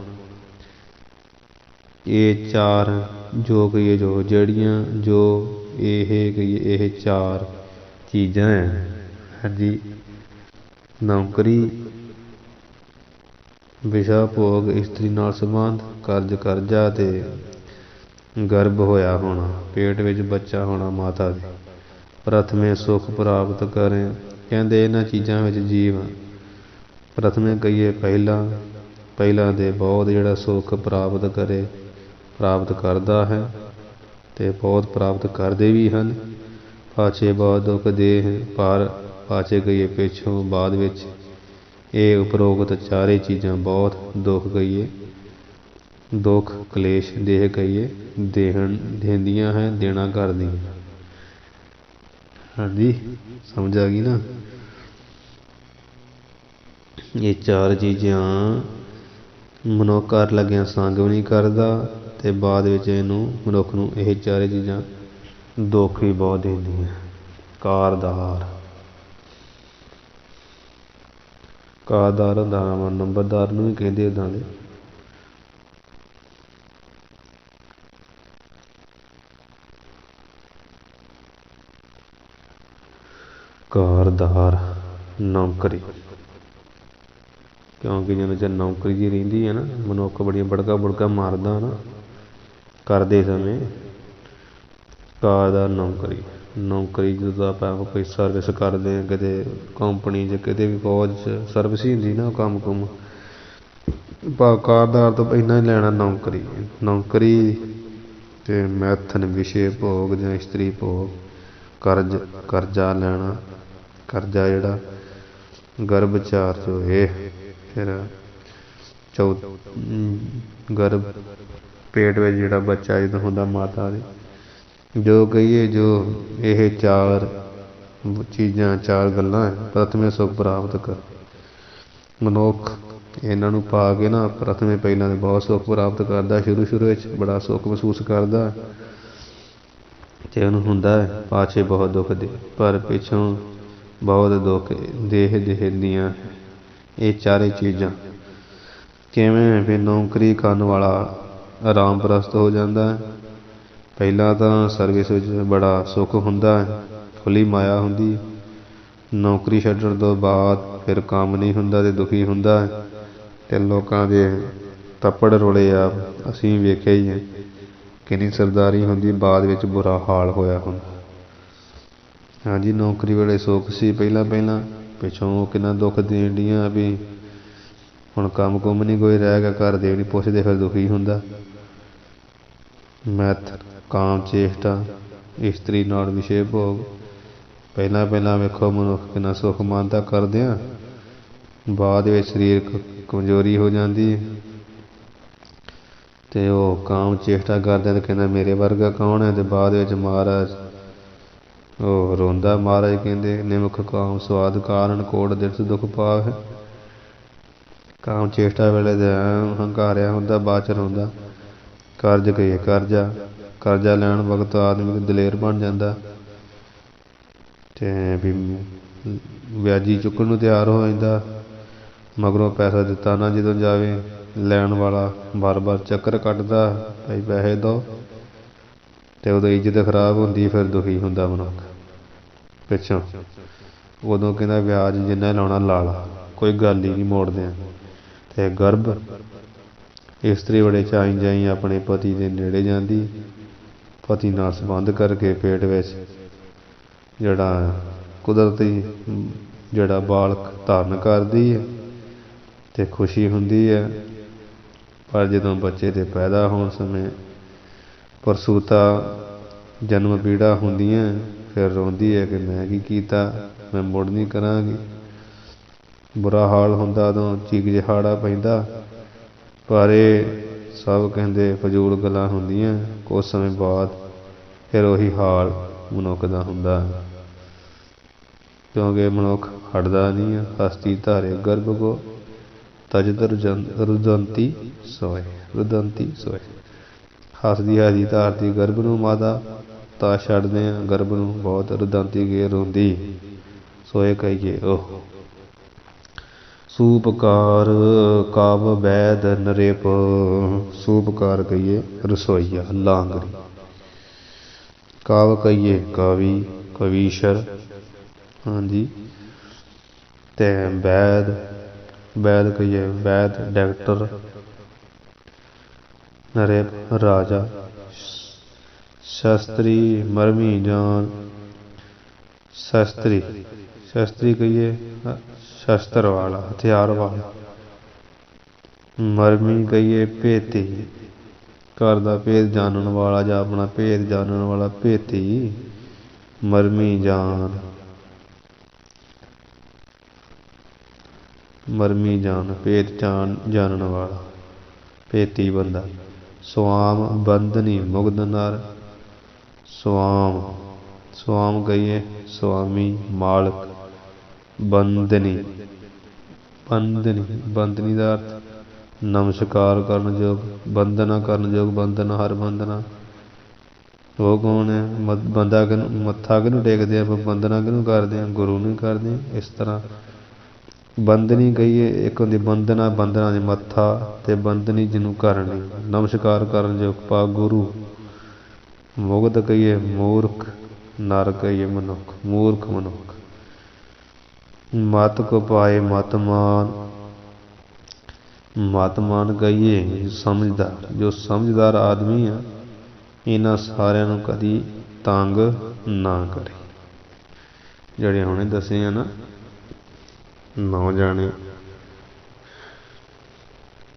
[SPEAKER 1] ਇਹ ਚਾਰ ਜੋ ਕਹੀਏ ਜੋ ਜਿਹੜੀਆਂ, ਜੋ ਇਹ ਕਹੀਏ ਇਹ ਚਾਰ चीज़ां है। हाँ जी, नौकरी, विषा भोग, इस्त्री नाल संबंध, कर्ज करजा ते गर्भ होया होना, पेट विच बच्चा होना माता दे, प्रथमे सुख प्राप्त करें। कहते इन्हां चीज़ां विच जीव प्रथमे कहिए ਪਹਿਲਾਂ ਦੇ बहुत ਜਿਹੜਾ सुख प्राप्त करे, प्राप्त करता है ते बहुत प्राप्त करते भी हैं। पाछे बहुत दुख देह, पर पाछे कहिए पिछों बाद विच ये उपरोक्त चारे चीज़ां बहुत दुख कहिए, दुख कलेश देह कहिए देंदियां हैं, देना करदियां। हाँ जी, समझ आ गई ना। ये चार चीज़ां मनुख कर लग्या संग भी नहीं करता ते बाद विच इहनूं मनुख नूं ये चारे चीज़ां दुख भी बहुत देंदियां। कारदार, कारदार हुंदा नंबरदार नूं भी कहंदे उदां दे। कारदार नौकरी, क्योंकि जिन्ना चਿਰ नौकरी जी रहिंदी है ना, मनुख बड़ियां बड़का मारदा ना करदे समय। कारदार नौकरी ਜਦੋਂ ਆਪਾਂ कोई सर्विस करते हैं किते कंपनी च किते भी फौज च सर्विस ही हुंदी ना, काम कुम कारदार तो इन्ना ही लैना नौकरी ते मैथन विषे भोग जां इस्त्री भोग, करजा लैना, करजा जिहड़ा गर्भचार चो फिर गर्भ पेट में जिहड़ा बच्चा जो होंदा माता दे, जो कहिए जो ये चार चीज़ां चार गल्लां प्रथमे सुख प्राप्त कर। मनुख इन्हां नूं पा के ना प्रथमे पहिलां तो बहुत सुख प्राप्त करदा, शुरू विच बड़ा सुख महसूस करदा ते उहनूं हुंदा है। पाछे बहुत दुख दे, पर पिछों बहुत दुख देह दियां ये चारे चीज़ां। किवें भी नौकरी करन वाला आराम प्रस्त हो जाता है। पहला तो सर्विस विच बड़ा सुख हुंदा है, खुली माया हुंदी। नौकरी छड्डण तो बाद फिर काम नहीं हुंदा ते दुखी हुंदा है ते लोकां दे तप्पड़ रोले आ असीं वेखे ही है। किन्नी सरदारी हुंदी, बाद विच बुरा हाल होया हुंदा। हाँ जी, नौकरी वेले सुख सी पहला पिछों कितना दुख देण दियां भी हुण काम कुम नहीं कोई रह गया, घर दे नहीं पुछदे, फिर दुखी हुंदा। मैथ काम चेष्टा इस्त्री नाल विषे भोग, पहला वेखो मनुख कितना सुख मानता करदियां, बाद विच शरीर कमजोरी हो जाती है ते वो काम चेष्टा करदे ते कहंदा मेरे वर्गा कौन है, ते बाद विच महाराज ਉਹ ਰੋਂਦਾ। ਮਹਾਰਾਜ ਕਹਿੰਦੇ ਨਿਮਖ ਕਾਮ ਸਵਾਦ ਕਾਰਨ ਕੋਟ ਦਿਵਸ ਦੁੱਖ ਪਾਵੈ। ਕਾਮ ਚੇਸ਼ਟਾ ਵੇਲੇ ਤੇ ਹੰਕਾਰਿਆ ਹੁੰਦਾ, ਬਾਅਦ ਚ ਰੋਂਦਾ। ਕਰਜ਼ ਕਹੀਏ ਕਰਜ਼ਾ ਲੈਣ ਵਕਤ ਆਦਮੀ ਦਲੇਰ ਬਣ ਜਾਂਦਾ ਤੇ ਵੀ ਵਿਆਜੀ ਚੁੱਕਣ ਨੂੰ ਤਿਆਰ ਹੋ ਜਾਂਦਾ। ਮਗਰੋਂ ਪੈਸਾ ਦਿੱਤਾ ਨਾ ਜਦੋਂ ਜਾਵੇ, ਲੈਣ ਵਾਲਾ ਬਾਰ ਚੱਕਰ ਕੱਟਦਾ ਭਾਈ ਪੈਸੇ ਦਿਓ ਤੇ ਉਦੋਂ ਇੱਜ਼ਤ ਖਰਾਬ ਹੁੰਦੀ, ਫਿਰ ਦੁਖੀ ਹੁੰਦਾ ਮਨੁੱਖ ਪਿੱਛੋਂ। ਉਦੋਂ ਕਹਿੰਦਾ ਵਿਆਜ ਜਿੰਨਾ ਲਾਉਣਾ ਲਾ ਲਾ, ਕੋਈ ਗੱਲ ਹੀ ਨਹੀਂ ਮੋੜਦੇ। ਤੇ ਗਰਭ ਇਸਤਰੀ ਬੜੇ ਚਾਈ ਜਾਈ ਆਪਣੇ ਪਤੀ ਦੇ ਨੇੜੇ ਜਾਂਦੀ, ਪਤੀ ਨਾਲ ਸੰਬੰਧ ਕਰਕੇ ਪੇਟ ਵਿੱਚ ਜਿਹੜਾ ਕੁਦਰਤੀ ਜਿਹੜਾ ਬਾਲਕ ਧਾਰਨ ਕਰਦੀ ਹੈ ਤੇ ਖੁਸ਼ੀ ਹੁੰਦੀ ਹੈ। ਪਰ ਜਦੋਂ ਬੱਚੇ ਦੇ ਪੈਦਾ ਹੋਣ ਸਮੇਂ ਪ੍ਰਸੂਤਾ ਜਨਮ ਪੀੜਾ ਹੁੰਦੀਆਂ, ਫਿਰ ਰੋਂਦੀ ਹੈ ਕਿ ਮੈਂ ਕੀ ਕੀਤਾ, ਮੈਂ ਮੁੜ ਨਹੀਂ ਕਰਾਂਗੀ। ਬੁਰਾ ਹਾਲ ਹੁੰਦਾ, ਉਦੋਂ ਚੀਕ ਚਿਹਾੜਾ ਪੈਂਦਾ। ਪਰ ਇਹ ਸਭ ਕਹਿੰਦੇ ਫਜ਼ੂਲ ਗੱਲਾਂ ਹੁੰਦੀਆਂ। ਕੁਝ ਸਮੇਂ ਬਾਅਦ ਫਿਰ ਉਹੀ ਹਾਲ ਮਨੁੱਖ ਦਾ ਹੁੰਦਾ, ਕਿਉਂਕਿ ਮਨੁੱਖ ਹਟਦਾ ਨਹੀਂ ਹੈ। ਹਸਤੀ ਧਾਰੇ ਗਰਭ ਕੋ ਤਜਤ ਰੁਦੰਤੀ ਸੋਏ। ਹੱਸਦੀ ਧਾਰਦੀ ਗਰਭ ਨੂੰ ਮਾਤਾ, ਤਾਂ ਛੱਡਦੇ ਆ ਗਰਭ ਨੂੰ ਬਹੁਤ ਰੁਦੰਤੀ ਗੇ ਰੋਂਦੀ। ਸੋਏ ਕਹੀਏ ਉਹ ਸੂਪਕਾਰ ਕਾਵ ਵੈਦ ਨਰੇਪ। ਸੂਪਕਾਰ ਕਹੀਏ ਰਸੋਈਆ ਲਾਂਗਰੀ, ਕਾਵ ਕਹੀਏ ਕਵੀ ਕਵੀਸ਼ਰ, हाँ जी। ते वैद, वैद कहिए वैद डॉक्टर, नरेप राजा, शास्त्री मरमी जान, शास्त्री, शास्त्री कहिए शस्त्र वाला, हथियार वाला। मरमी कहिए भेती, घर का भेद जानन वाला या अपना भेद जानन वाला भेती, मरमी जान, मरमी जान भेद जानन वाला, भेती बंदा। स्वाम बंदनी मुग्ध नर, स्वाम, स्वाम कहिए स्वामी मालिक, बंदनी, बंदनी, बंदनी का अर्थ नमस्कार करन योग, वंदना करन योग, वंदना हर वंदना। वो कौन है? बंदा कि मत्था किनू टेकते हैं, वंदना किनू करते हैं? गुरु नहीं करते। इस तरह बंदनी कहिए एक होंदी वंदना, वंदना दे मत्था, ते बंदनी जिन्हों करनी नमस्कार करन योग पा गुरु। मुग्ध कहिए मूर्ख, नर कहिए मनुख, मूर्ख मनुख। मत को पाए मतमान, मतमान कहिए समझदार, जो समझदार आदमी है इन्हां सारिਆਂ ਨੂੰ कदी तंग ना करे। ਜਿਹੜੇ ਹੁਣੇ ਦੱਸੇ ਆ ਨਾ 9 ਜਾਣੇ,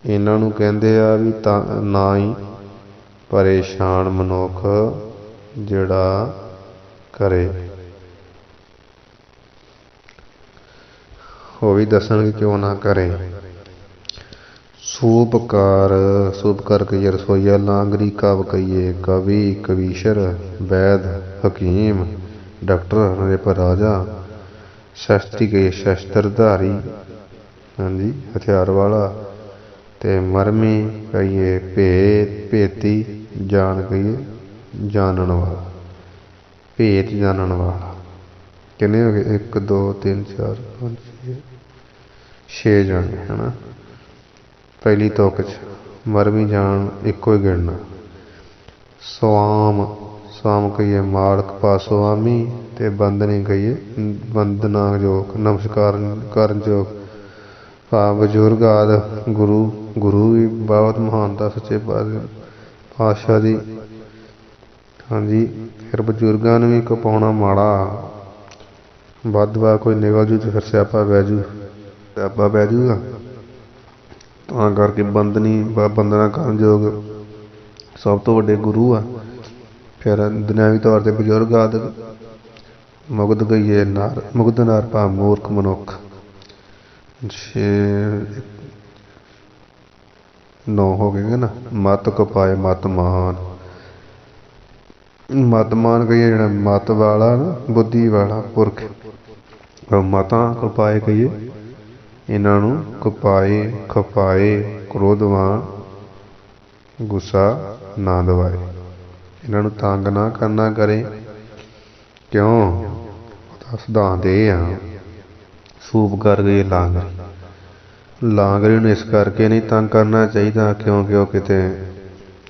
[SPEAKER 1] ਇਹਨਾਂ ਨੂੰ ਕਹਿੰਦੇ ਆ ਵੀ ਤਾਂ ਨਾ ਹੀ ਪਰੇਸ਼ਾਨ ਮਨੁੱਖ ਜਿਹੜਾ ਕਰੇ। ਉਹ ਵੀ ਦੱਸਣਗੇ ਕਿਉਂ ਨਾ ਕਰੇ। सूपकार, सूपकार कहिए रसोईया, लांगरी कव कहिए कवि कवीशर, वैद हकीम, डॉक्टर नरेप राजा, शास्त्री कहिए शस्त्रधारी, हाँ जी हथियार वाला, ते मरमी कहिए भेद भेती, जान कहिए जानन वाला, भेद जानन वाला। किन्ने हो गए? 1 2 3 4 5 6 जाने है ना। पहली तुक च मरमी जान एको ही गिनना। स्वाम, स्वाम कहिए मालक पा स्वामी, ते बंदनी कहिए वंदना योग, नमस्कार करन योग पा बजुर्ग आदि गुरु। गुरु भी बहुत महानता सच्चे पातशाह दी। हाँ जी। फिर बजुर्गों ने भी कपाउना माड़ा, वध वा कोई निकल जू तो फिर स्यापा बह जू, स्यापा बह जूगा। ਤਾਂ ਕਰਕੇ ਬੰਦਨੀ ਬੰਦਨਾ ਕਰਨ ਯੋਗ ਸਭ ਤੋਂ ਵੱਡੇ ਗੁਰੂ ਆ। ਫਿਰ ਦੁਨਿਆਵੀ ਤੌਰ ਤੇ ਬਜ਼ੁਰਗ ਆਦਿ। ਮੁਗਧ ਕਹੀਏ ਨਰ, ਮੁਗਧ ਨਰ ਭਾਵ ਮੂਰਖ ਮਨੁੱਖ। 9 ਹੋ ਗਏ ਨਾ। ਮਤ ਕਪਾਏ ਮਤ ਮਹਾਨ, ਮਤਮਾਨ ਕਹੀਏ ਜਿਹੜਾ ਮਤ ਵਾਲਾ ਨਾ, ਬੁੱਧੀ ਵਾਲਾ ਪੁਰਖ। ਮਤਾਂ ਕਪਾਏ ਕਹੀਏ ਇਹਨਾਂ ਨੂੰ ਕਪਾਏ ਖਪਾਏ, ਕ੍ਰੋਧਵਾਨ, ਗੁੱਸਾ ਨਾ ਦਵਾਏ, ਇਹਨਾਂ ਨੂੰ ਤੰਗ ਨਾ ਕਰਨਾ ਕਰੇ। ਕਿਉਂ? ਉਹਦਾ ਸਿਧਾਂਤ ਇਹ ਆ, ਸੂਪ ਕਰ ਗਈ ਲਾਂਗਰੀ। ਲਾਂਗਰੀ ਨੂੰ ਇਸ ਕਰਕੇ ਨਹੀਂ ਤੰਗ ਕਰਨਾ ਚਾਹੀਦਾ ਕਿਉਂਕਿ ਉਹ ਕਿਤੇ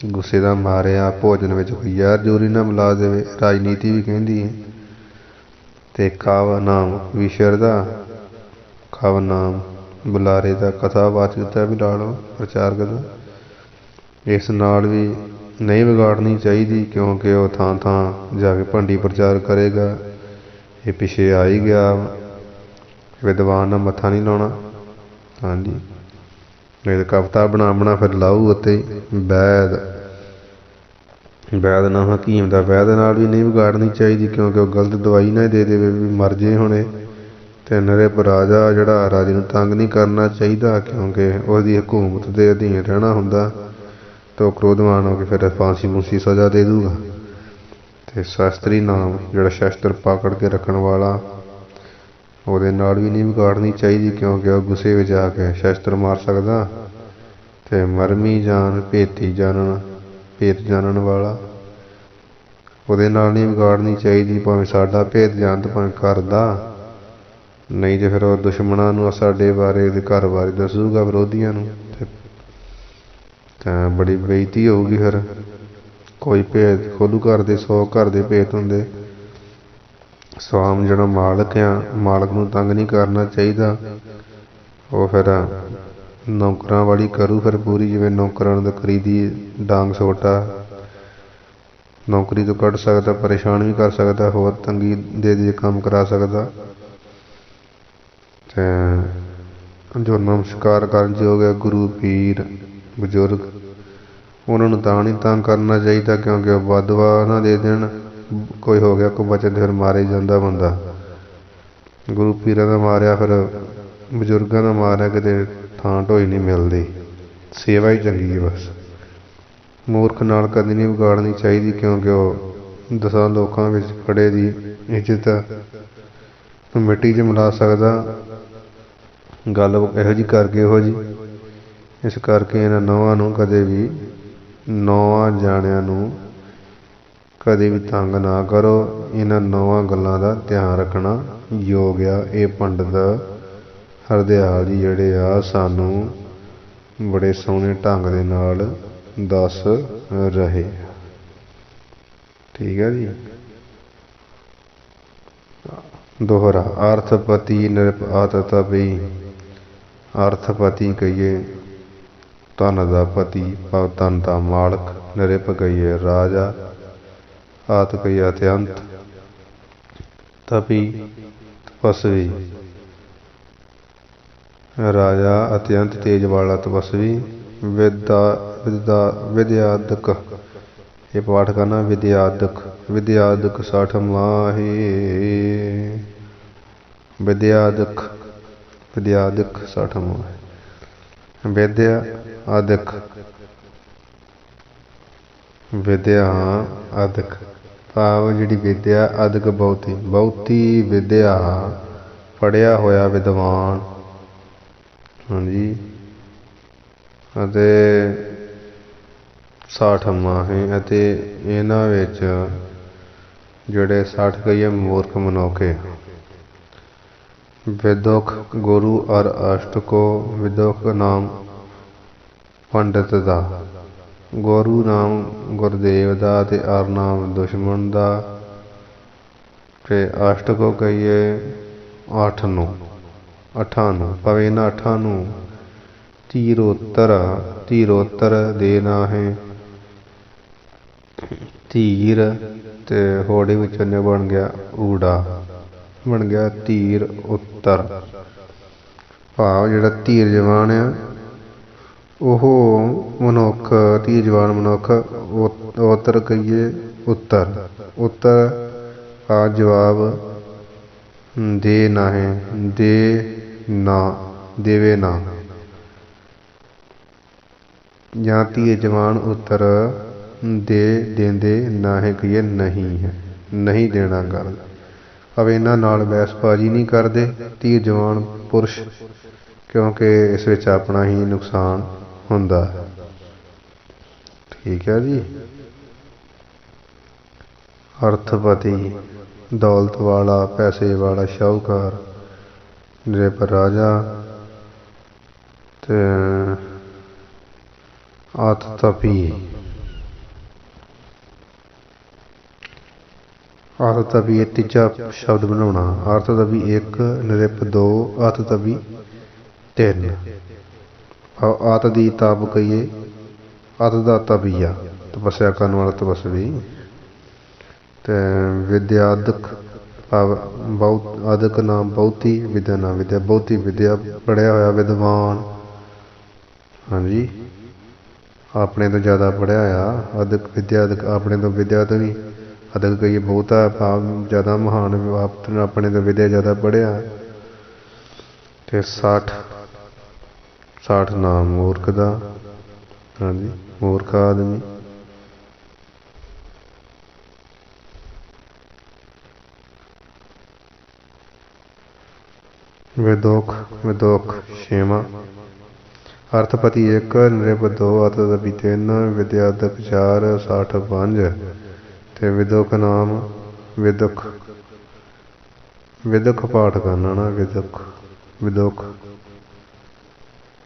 [SPEAKER 1] ਗੁੱਸੇ ਦਾ ਮਾਰਿਆ ਭੋਜਨ ਵਿੱਚ ਕੋਈ ਯਾਰ ਜੋਰੀ ਨਾ ਮਿਲਾ ਦੇਵੇ। ਰਾਜਨੀਤੀ ਵੀ ਕਹਿੰਦੀ ਹੈ। ਤੇ ਕਾਵ ਨਾਮ ਵਿਸ਼ਰ ਦਾ, ਕਾਵ ਨਾਮ ਬੁਲਾਰੇ ਦਾ, ਕਥਾਵਾਚਕ ਦਾ ਵੀ ਲਾ ਲਓ ਪ੍ਰਚਾਰਕ ਦਾ। ਇਸ ਨਾਲ ਵੀ ਨਹੀਂ ਵਿਗਾੜਨੀ ਚਾਹੀਦੀ ਕਿਉਂਕਿ ਉਹ ਥਾਂ ਥਾਂ ਜਾ ਕੇ ਭੰਡੀ ਪ੍ਰਚਾਰ ਕਰੇਗਾ। ਇਹ ਪਿੱਛੇ ਆ ਹੀ ਗਿਆ, ਵਿਦਵਾਨ ਨਾਲ ਮੱਥਾ ਨਹੀਂ ਲਾਉਣਾ। ਹਾਂਜੀ। ਇਹ ਕਵਿਤਾ ਬਣਾ ਫਿਰ ਲਾਊ ਅਤੇ ਵੈਦ, ਵੈਦ ਨਾ ਹਕੀਮ ਦਾ, ਵੈਦ ਨਾਲ ਵੀ ਨਹੀਂ ਵਿਗਾੜਨੀ ਚਾਹੀਦੀ ਕਿਉਂਕਿ ਉਹ ਗਲਤ ਦਵਾਈ ਨਾ ਦੇ ਦੇਵੇ ਵੀ ਮਰ ਜੇ ਹੁਣੇ। ਤੇ ਨਰੇਪ ਰਾਜਾ, ਜਿਹੜਾ ਰਾਜੇ ਨੂੰ ਤੰਗ ਨਹੀਂ ਕਰਨਾ ਚਾਹੀਦਾ ਕਿਉਂਕਿ ਉਹਦੀ ਹਕੂਮਤ ਦੇ ਅਧੀਨ ਰਹਿਣਾ ਹੁੰਦਾ ਤੇ ਉਹ ਕ੍ਰੋਧਵਾਨ ਹੋ ਕੇ ਫਿਰ ਫਾਂਸੀ ਫੂੰਸੀ ਸਜ਼ਾ ਦੇ ਦੂਗਾ। ਤੇ ਸ਼ਾਸਤਰੀ ਨਾਮ, ਜਿਹੜਾ ਸ਼ਸਤਰ ਪਕੜ ਕੇ ਰੱਖਣ ਵਾਲਾ, ਉਹਦੇ ਨਾਲ ਵੀ ਨਹੀਂ ਵਿਗਾੜਨੀ ਚਾਹੀਦੀ ਕਿਉਂਕਿ ਉਹ ਗੁੱਸੇ ਵਿੱਚ ਆ ਕੇ ਸ਼ਸਤਰ ਮਾਰ ਸਕਦਾ। ਤੇ ਮਰਮੀ ਜਾਨ ਭੇਤੀ ਜਾਣਨ, ਭੇਤ ਜਾਣਨ ਵਾਲਾ, ਉਹਦੇ ਨਾਲ ਨਹੀਂ ਵਿਗਾੜਨੀ ਚਾਹੀਦੀ ਭਾਵੇਂ ਸਾਡਾ ਭੇਤ ਜਾਣ ਤੇ ਭਾਵੇਂ ਘਰ ਦਾ। ਨਹੀਂ ਤੇ ਫਿਰ ਉਹ ਦੁਸ਼ਮਣਾਂ ਨੂੰ ਸਾਡੇ ਬਾਰੇ, ਉਹਦੇ ਘਰ ਬਾਰੇ ਦੱਸੂਗਾ, ਵਿਰੋਧੀਆਂ ਨੂੰ, ਤਾਂ ਬੜੀ ਬੇਇੱਜ਼ਤੀ ਹੋਊਗੀ। ਫਿਰ ਕੋਈ ਭੇਤ ਖੋਲੂ ਘਰ ਦੇ 100 ਘਰ ਦੇ ਭੇਤ ਹੁੰਦੇ। स्वाम ਜਿਹੜਾ ਮਾਲਕ ਆ, ਮਾਲਕ ਨੂੰ ਤੰਗ ਨਹੀਂ ਕਰਨਾ ਚਾਹੀਦਾ। ਉਹ ਫਿਰ ਨੌਕਰਾਂ ਵਾਲੀ ਕਰੂ ਫਿਰ ਪੂਰੀ, ਜਿਵੇਂ ਨੌਕਰਾਂ ਨੂੰ ਕਰੀਦੀ ਡਾਂਗ ਸੋਟਾ, ਨੌਕਰੀ ਤੋਂ ਕੱਢ ਸਕਦਾ, ਪਰੇਸ਼ਾਨ ਵੀ ਕਰ ਸਕਦਾ, ਹੋਰ ਤੰਗੀ ਦੇ ਕੰਮ ਕਰਾ ਸਕਦਾ। ਅਤੇ ਜੋ ਨਮਸਕਾਰ ਕਰਨ ਯੋਗ ਹੈ, ਗੁਰੂ ਪੀਰ ਬਜ਼ੁਰਗ, ਉਹਨਾਂ ਨੂੰ ਤਾਂ ਨਹੀਂ ਤੰਗ ਕਰਨਾ ਚਾਹੀਦਾ, ਕਿਉਂਕਿ ਉਹ ਬਦਦੁਆ ਨਾ ਦੇ ਦੇਣ। ਕੋਈ ਹੋ ਗਿਆ ਕੋਈ ਬਚਨ ਫਿਰ ਮਾਰੇ ਜਾਂਦਾ ਬੰਦਾ। ਗੁਰੂ ਪੀਰਾਂ ਦਾ ਮਾਰਿਆ, ਫਿਰ ਬਜ਼ੁਰਗਾਂ ਦਾ ਮਾਰਿਆ, ਕਿਤੇ ਥਾਂ ਢੋਈ ਨਹੀਂ ਮਿਲਦੀ। ਸੇਵਾ ਹੀ ਚੰਗੀ ਹੈ ਬਸ। ਮੂਰਖ ਨਾਲ ਕਦੇ ਨਹੀਂ ਵਿਗਾੜਨੀ ਚਾਹੀਦੀ, ਕਿਉਂਕਿ ਉਹ 10 ਲੋਕਾਂ ਵਿੱਚ ਖੜੇ ਦੀ ਇੱਜ਼ਤ ਮਿੱਟੀ 'ਚ ਮਿਲਾ ਸਕਦਾ। ਗੱਲ ਇਹੋ ਜਿਹੀ ਕਰਕੇ ਇਹੋ ਜਿਹੀ। ਇਸ ਕਰਕੇ ਇਹਨਾਂ ਨੌਹਾਂ ਨੂੰ ਕਦੇ ਵੀ, ਨੌਹਾਂ ਜਾਣਿਆਂ ਨੂੰ ਕਦੇ ਵੀ ਤੰਗ ਨਾ ਕਰੋ। ਇਹਨਾਂ ਨੌਹਾਂ ਗੱਲਾਂ ਦਾ ਧਿਆਨ ਰੱਖਣਾ ਯੋਗ ਆ। ਇਹ ਪੰਡਿਤ ਹਰਦਿਆਲ ਜੀ ਜਿਹੜੇ ਆ, ਸਾਨੂੰ ਬੜੇ ਸੋਹਣੇ ਢੰਗ ਦੇ ਨਾਲ ਦੱਸ ਰਹੇ। ਠੀਕ ਹੈ ਜੀ। ਦੋਹਰਾ ਅਰਥਪਤੀ ਨਿਰਪ ਆਤਤਪੀ। ਅਰਥਪਤੀ ਕਹੀਏ ਧਨ ਦਾ ਪਤੀ, ਭਾਵ ਧਨ ਦਾ ਮਾਲਕ। ਨਿਰਪ ਕਹੀਏ ਰਾਜਾ, ਆਤ ਕਹੀਏ ਅਤਿਅੰਤ, ਤਪੀ ਤਪਸਵੀ। ਰਾਜਾ ਅਤਿਅੰਤ ਤੇਜ ਵਾਲਾ ਤਪਸਵੀ। ਵਿਦਿਆਦਕ, ਇਹ ਪਾਠ ਕਰਨਾ ਵਿਦਿਆਦਕ। ਵਿਦਿਆਦਕ 60 ਮਾਹੀ। ਵਿਦਿਆਦਕ, ਵਿਦਿਆਦਕ 60 ਮਾਹੀ। ਵਿਦਿਆ ਆਦਿਕ, ਵਿਦਿਆ ਆਦਿਕ ਭਾਵ ਜਿਹੜੀ ਵਿਦਿਆ ਆਦਿਕ ਬਹੁਤੀ, ਬਹੁਤੀ ਵਿਦਿਆ ਪੜ੍ਹਿਆ ਹੋਇਆ ਵਿਦਵਾਨ। ਹਾਂਜੀ। ਅਤੇ 60 ਮਾਹੀ, ਅਤੇ ਇਹਨਾਂ ਵਿੱਚ ਜਿਹੜੇ 60 ਕਹੀਏ ਮੂਰਖ ਮਨੁੱਖੇ। ਵਿਦੁਖ ਗੁਰੂ ਅਰ ਅਸ਼ਟਕੋ। ਵਿਦੁਖ ਨਾਮ ਪੰਡਿਤ ਦਾ, ਗੁਰੂ ਨਾਮ ਗੁਰਦੇਵ ਦਾ, ਅਤੇ ਅਰ ਨਾਮ ਦੁਸ਼ਮਣ ਦਾ। ਅਤੇ ਅਸ਼ਟਕੋ ਕਹੀਏ 8 ਨੂੰ, 8 ਨੂੰ, ਭਾਵੇਂ ਇਹਨਾਂ 8 ਨੂੰ ਧੀਰੋਤਰ, ਧੀਰੋਤਰ ਦੇ ਨਾਂ ਹੈ। ਧੀਰ ਅਤੇ ਹੋੜੇ ਵਿੱਚ ਉਹਨੇ ਬਣ ਗਿਆ ਊੜਾ, ਬਣ ਗਿਆ ਧੀਰ ਉੱਤਰ। ਭਾਵ ਜਿਹੜਾ ਧੀਰਜਵਾਨ ਆ ਉਹ ਮਨੁੱਖ, ਧੀਰਜਵਾਨ ਮਨੁੱਖ। ਉੱਤਰ ਕਹੀਏ ਉੱਤਰ, ਉੱਤਰ ਭਾਵ ਜਵਾਬ ਦੇ ਨਾ ਹੈ, ਦੇ ਨਾ, ਦੇਵੇ ਨਾ। ਜਾਂ ਧੀਰਜਵਾਨ ਉੱਤਰ ਦੇ ਦਿੰਦੇ ਨਾ ਹੈ, ਕਹੀਏ ਨਹੀਂ ਹੈ, ਨਹੀਂ ਦੇਣਾ ਗੱਲ। ਭਾਵੇਂ ਇਹਨਾਂ ਨਾਲ ਬਹਿਸਬਾਜ਼ੀ ਨਹੀਂ ਕਰਦੇ ਧੀਰਜਵਾਨ ਪੁਰਸ਼, ਕਿਉਂਕਿ ਇਸ ਵਿੱਚ ਆਪਣਾ ਹੀ ਨੁਕਸਾਨ ਹੁੰਦਾ ਹੈ। ਠੀਕ ਹੈ ਜੀ। ਅਰਥਪਤੀ ਦੌਲਤ ਵਾਲਾ, ਪੈਸੇ ਵਾਲਾ, ਸ਼ਾਹੂਕਾਰ। ਨਿਰਪ ਰਾਜਾ ਅਤੇ ਆਤਤਪੀ। ਆਤਤਪੀ ਇਹ ਤੀਜਾ ਸ਼ਬਦ ਬਣਾਉਣਾ। ਆਤਤਪੀ 1, ਨਿਰਪ 2, ਆਤਤਪੀ 3। ਆਤ ਦੀ ਤਪ ਕਹੀਏ, ਅਤ ਦਾ ਤਪੀਆ, ਤਪੱਸਿਆ ਕਰਨ ਵਾਲਾ ਤਪਸਵੀ। ਅਤੇ ਵਿਦਿਆਦਕ ਭਾਵ ਬਹੁਤ, ਆਦਿਕ ਨਾਮ ਬਹੁਤੀ, ਵਿਦਿਆ ਨਾਮ ਵਿਦਿਆ, ਬਹੁਤੀ ਵਿਦਿਆ ਪੜ੍ਹਿਆ ਹੋਇਆ ਵਿਦਵਾਨ। ਹਾਂਜੀ। ਆਪਣੇ ਤੋਂ ਜ਼ਿਆਦਾ ਪੜ੍ਹਿਆ ਹੋਇਆ। ਅਦਿਕ ਵਿਦਿਆ, ਅਦਿਕ ਆਪਣੇ ਤੋਂ ਵਿਦਿਆ ਤੋਂ ਨਹੀਂ, ਅਦਿਕ ਕਹੀਏ ਬਹੁਤਾ ਭਾਵ ਜ਼ਿਆਦਾ ਮਹਾਨ, ਆਪਣੇ ਤੋਂ ਵਿਦਿਆ ਜ਼ਿਆਦਾ ਪੜ੍ਹਿਆ। ਅਤੇ 60 ਨਾਮ ਮੂਰਖ ਦਾ। ਹਾਂਜੀ। ਮੂਰਖ ਆਦਮੀ। ਵਿਦੋਖ, ਵਿਦੋਖ 6ਵਾਂ। ਅਰਥਪਤੀ 1, ਨਿਰਪ 2, ਆਤਤਪੀ 3, ਵਿਦਿਆਦਕ 4, 60 5। ਅਤੇ ਵਿਦੁਖ ਨਾਮ ਵਿਦੁਖ, ਵਿਦੁਖ ਪਾਠ ਕਰਨਾ ਨਾ, ਵਿਦੁਖ, ਵਿਦੁਖ,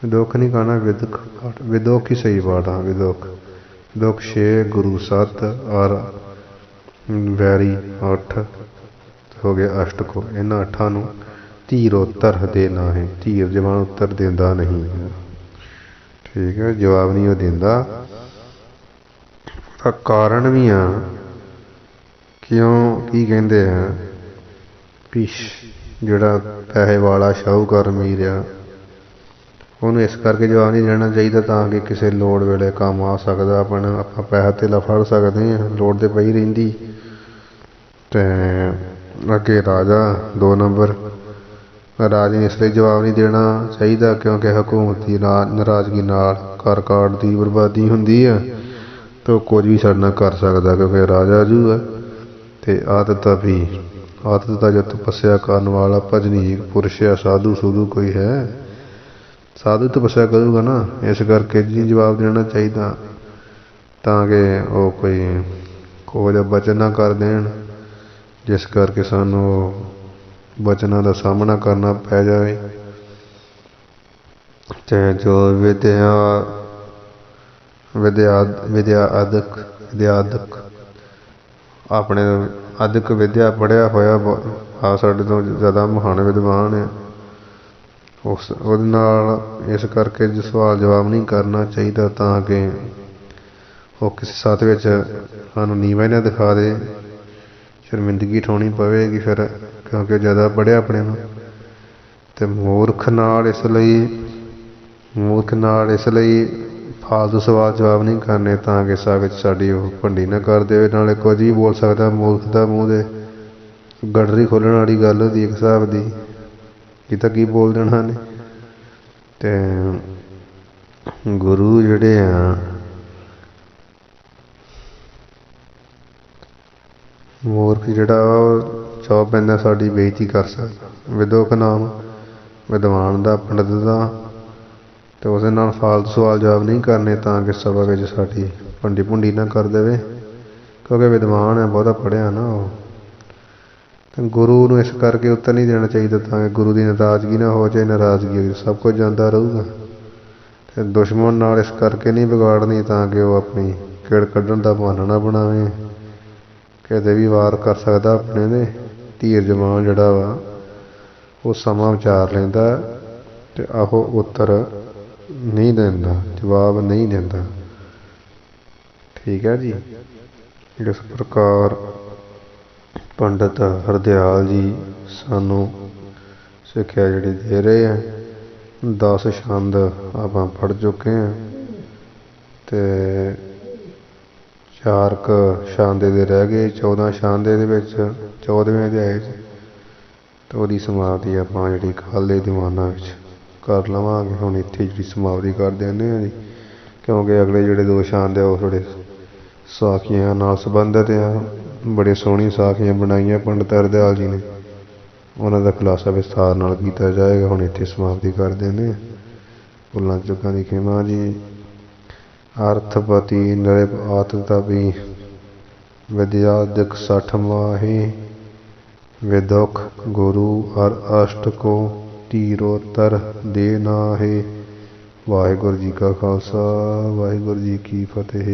[SPEAKER 1] ਵਿਦੁਖ ਨਹੀਂ ਕਹਿਣਾ, ਵਿਦੁਖ ਪਾਠ, ਵਿਦੁਖ ਹੀ ਸਹੀ ਪਾਠ ਆ। ਵਿਦੁਖ, ਵਿਦੁਖ 6, ਗੁਰੂ 7, ਔਰ ਵੈਰੀ 8। हो गया अष्टको। इन्हां अठां नूं धीर उत्तर दे ना है, धीर जवान उत्तर देंदा नहीं है। ठीक है, जवाब नहीं वो देंदा। ਤਾਂ कारण भी आ क्यों की कहते हैं भी ਜਿਹੜਾ ਪੈਸੇ ਵਾਲਾ ਸ਼ਾਹੂਕਾਰ ਅਮੀਰ ਆ ਉਹਨੂੰ ਇਸ ਕਰਕੇ ਜਵਾਬ ਨਹੀਂ ਦੇਣਾ ਚਾਹੀਦਾ ਤਾਂ ਕਿ ਕਿਸੇ ਲੋੜ ਵੇਲੇ ਕੰਮ ਆ ਸਕਦਾ, ਆਪਣਾ ਆਪਾਂ ਪੈਸਾ ਧੇਲਾ ਫੜ ਸਕਦੇ ਹਾਂ, ਲੋੜ ਤੇ ਪਈ ਰਹਿੰਦੀ। ਤੇ ਅੱਗੇ ਰਾਜਾ 2 ਨੰਬਰ, ਰਾਜੇ ਨੂੰ ਇਸ ਲਈ ਜਵਾਬ ਨਹੀਂ ਦੇਣਾ ਚਾਹੀਦਾ ਕਿਉਂਕਿ ਹਕੂਮਤ ਦੀ ਨਾਰਾਜ਼ਗੀ ਨਾਲ ਘਰ ਕਾਟ ਦੀ ਬਰਬਾਦੀ ਹੁੰਦੀ ਆ ਤੇ ਉਹ ਕੁਝ ਵੀ ਸਾਡੇ ਨਾਲ ਕਰ ਸਕਦਾ ਕਿਉਂਕਿ ਰਾਜਾ ਜੂ ਹੈ। ਤੇ ਆਦਤ ਦਾ ਜੋ ਤਪੱਸਿਆ ਕਰਨ ਵਾਲਾ ਭਜਨੀਕ ਪੁਰਸ਼ ਆ, ਸਾਧੂ ਸੂਧੂ ਕੋਈ ਹੈ, ਸਾਧੂ ਤਪੱਸਿਆ ਕਰੂਗਾ ਨਾ, ਇਸ ਕਰਕੇ ਜੀ ਜਵਾਬ ਦੇਣਾ ਚਾਹੀਦਾ ਤਾਂ ਕਿ ਉਹ ਕੋਈ ਕੋਝ ਬਚਨ ਨਾ ਕਰ ਦੇਣ ਜਿਸ ਕਰਕੇ ਸਾਨੂੰ ਬਚਨਾਂ ਦਾ ਸਾਹਮਣਾ ਕਰਨਾ ਪੈ ਜਾਵੇ। ਤੇ ਜੋ ਵਿਦਿਆਦਕ ਆਪਣੇ ਅਧਿਕ ਵਿਦਿਆ ਪੜ੍ਹਿਆ ਹੋਇਆ ਆ ਸਾਡੇ ਤੋਂ ਜ਼ਿਆਦਾ ਮਹਾਨ ਵਿਦਵਾਨ ਹੈ, ਉਹਦੇ ਨਾਲ ਇਸ ਕਰਕੇ ਸਵਾਲ ਜਵਾਬ ਨਹੀਂ ਕਰਨਾ ਚਾਹੀਦਾ ਤਾਂ ਕਿ ਉਹ ਕਿਸੇ ਸੱਥ ਵਿੱਚ ਸਾਨੂੰ ਨੀਵਾਂ ਹੀ ਨਾ ਦਿਖਾ ਦੇ, ਸ਼ਰਮਿੰਦਗੀ ਉਠਾਉਣੀ ਪਵੇਗੀ ਫਿਰ ਕਿਉਂਕਿ ਜ਼ਿਆਦਾ ਪੜ੍ਹਿਆ ਆਪਣੇ ਨੂੰ। ਅਤੇ ਮੂਰਖ ਨਾਲ ਇਸ ਲਈ ਫਾਲਤੂ ਸਵਾਲ ਜਵਾਬ ਨਹੀਂ ਕਰਨੇ ਤਾਂ ਕਿ ਸਭ ਵਿੱਚ ਸਾਡੀ ਉਹ ਭੰਡੀ ਨਾ ਕਰ ਦੇਵੇ। ਨਾਲੇ ਕੁਝ ਵੀ ਬੋਲ ਸਕਦਾ, ਮੂਰਖ ਦਾ ਮੂੰਹ ਦੇ ਗਡਰੀ ਖੋਲ੍ਹਣ ਵਾਲੀ ਗੱਲ ਹੁੰਦੀ ਇੱਕ ਹਿਸਾਬ ਦੀ, ਇਹ ਤਾਂ ਕੀ ਬੋਲ ਦੇਣਾ ਨੇ। ਅਤੇ ਗੁਰੂ ਜਿਹੜੇ ਆ ਮੂਰਖ ਜਿਹੜਾ ਉਹ ਚੌ ਪੈਂਦਾ ਸਾਡੀ ਬੇਇੱਜ਼ਤੀ ਕਰ ਸਕਦਾ, ਵਿਦੋਕ ਨਾਮ ਵਿਦਵਾਨ ਦਾ, ਪੰਡਤ ਦਾ, ਅਤੇ ਉਸਦੇ ਨਾਲ ਫਾਲਤੂ ਸਵਾਲ ਜਵਾਬ ਨਹੀਂ ਕਰਨੇ ਤਾਂ ਕਿ ਸਭਾ ਵਿੱਚ ਸਾਡੀ ਭੰਡੀ ਭੁੰਡੀ ਨਾ ਕਰ ਦੇਵੇ ਕਿਉਂਕਿ ਵਿਦਵਾਨ ਹੈ, ਬਹੁਤਾ ਪੜ੍ਹਿਆ ਨਾ ਉਹ। ਅਤੇ ਗੁਰੂ ਨੂੰ ਇਸ ਕਰਕੇ ਉੱਤਰ ਨਹੀਂ ਦੇਣਾ ਚਾਹੀਦਾ ਤਾਂ ਕਿ ਗੁਰੂ ਦੀ ਨਾਰਾਜ਼ਗੀ ਨਾ ਹੋ ਜਾਏ, ਨਾਰਾਜ਼ਗੀ ਸਭ ਕੁਝ ਜਾਂਦਾ ਰਹੂਗਾ। ਅਤੇ ਦੁਸ਼ਮਣ ਨਾਲ ਇਸ ਕਰਕੇ ਨਹੀਂ ਵਿਗਾੜਨੀ ਤਾਂ ਕਿ ਉਹ ਆਪਣੀ ਕਿੜ ਕੱਢਣ ਦਾ ਬਹਾਨਾ ਨਾ ਬਣਾਵੇ, ਕਿਤੇ ਵੀ ਵਾਰ ਕਰ ਸਕਦਾ ਆਪਣੇ 'ਤੇ। ਧੀਰ ਜਵਾਨ ਜਿਹੜਾ ਵਾ ਉਹ ਸਮਾਂ ਵਿਚਾਰ ਲੈਂਦਾ ਅਤੇ ਉਹ ਉੱਤਰ ਨਹੀਂ ਦਿੰਦਾ, ਜਵਾਬ ਨਹੀਂ ਦਿੰਦਾ। ਠੀਕ ਹੈ ਜੀ। ਇਸ ਪ੍ਰਕਾਰ ਪੰਡਿਤ ਹਰਦਿਆਲ ਜੀ ਸਾਨੂੰ ਸਿੱਖਿਆ ਜਿਹੜੀ ਦੇ ਰਹੇ ਹੈ। 10 ਛੰਦ ਆਪਾਂ ਪੜ੍ਹ ਚੁੱਕੇ ਹਾਂ ਅਤੇ 4 ਛੰਦ ਦੇ ਰਹਿ ਗਏ। 14 ਛੰਦ ਇਹਦੇ ਵਿੱਚ 14ਵੇਂ ਅਧਿਆਏ 'ਚ, ਅਤੇ ਉਹਦੀ ਸਮਾਪਤੀ ਆਪਾਂ ਜਿਹੜੀ ਕੱਲ੍ਹ ਦੇ ਦੀਵਾਨਾਂ ਵਿੱਚ ਕਰ ਲਵਾਂਗੇ। ਹੁਣ ਇੱਥੇ ਜਿਹੜੀ ਸਮਾਪਤੀ ਕਰ ਦਿੰਦੇ ਹਾਂ ਜੀ ਕਿਉਂਕਿ ਅਗਲੇ ਜਿਹੜੇ 2 ਛੰਦ ਆ ਉਹ ਥੋੜ੍ਹੇ ਸਾਖੀਆਂ ਨਾਲ ਸੰਬੰਧਿਤ ਆ। ਬੜੀਆਂ ਸੋਹਣੀਆਂ ਸਾਖੀਆਂ ਬਣਾਈਆਂ ਪੰਡਿਤ ਹਰਦਿਆਲ ਜੀ ਨੇ, ਉਹਨਾਂ ਦਾ ਖੁਲਾਸਾ ਵਿਸਥਾਰ ਨਾਲ ਕੀਤਾ ਜਾਏਗਾ। ਹੁਣ ਇੱਥੇ ਸਮਾਪਤੀ ਕਰ ਦਿੰਦੇ ਹਾਂ। ਭੁੱਲਾਂ ਚੁੱਕਾਂ ਦੀ ਖਿਮਾ ਜੀ। ਅਰਥਪਤੀ ਨਰਿਪ ਆਤਤਪੀ ਵਿਦਿਆਦਿਕ 60 ਮਾਹੀ ਵਿਦੁਖ ਗੁਰੂ ਹਰ ਅਸ਼ਟ ਕੋ ਧੀਰੋਤਰ ਦੇ ਨਾਹੇ। ਵਾਹਿਗੁਰੂ ਜੀ ਕਾ ਖਾਲਸਾ, ਵਾਹਿਗੁਰੂ ਜੀ ਕੀ ਫਤਿਹ।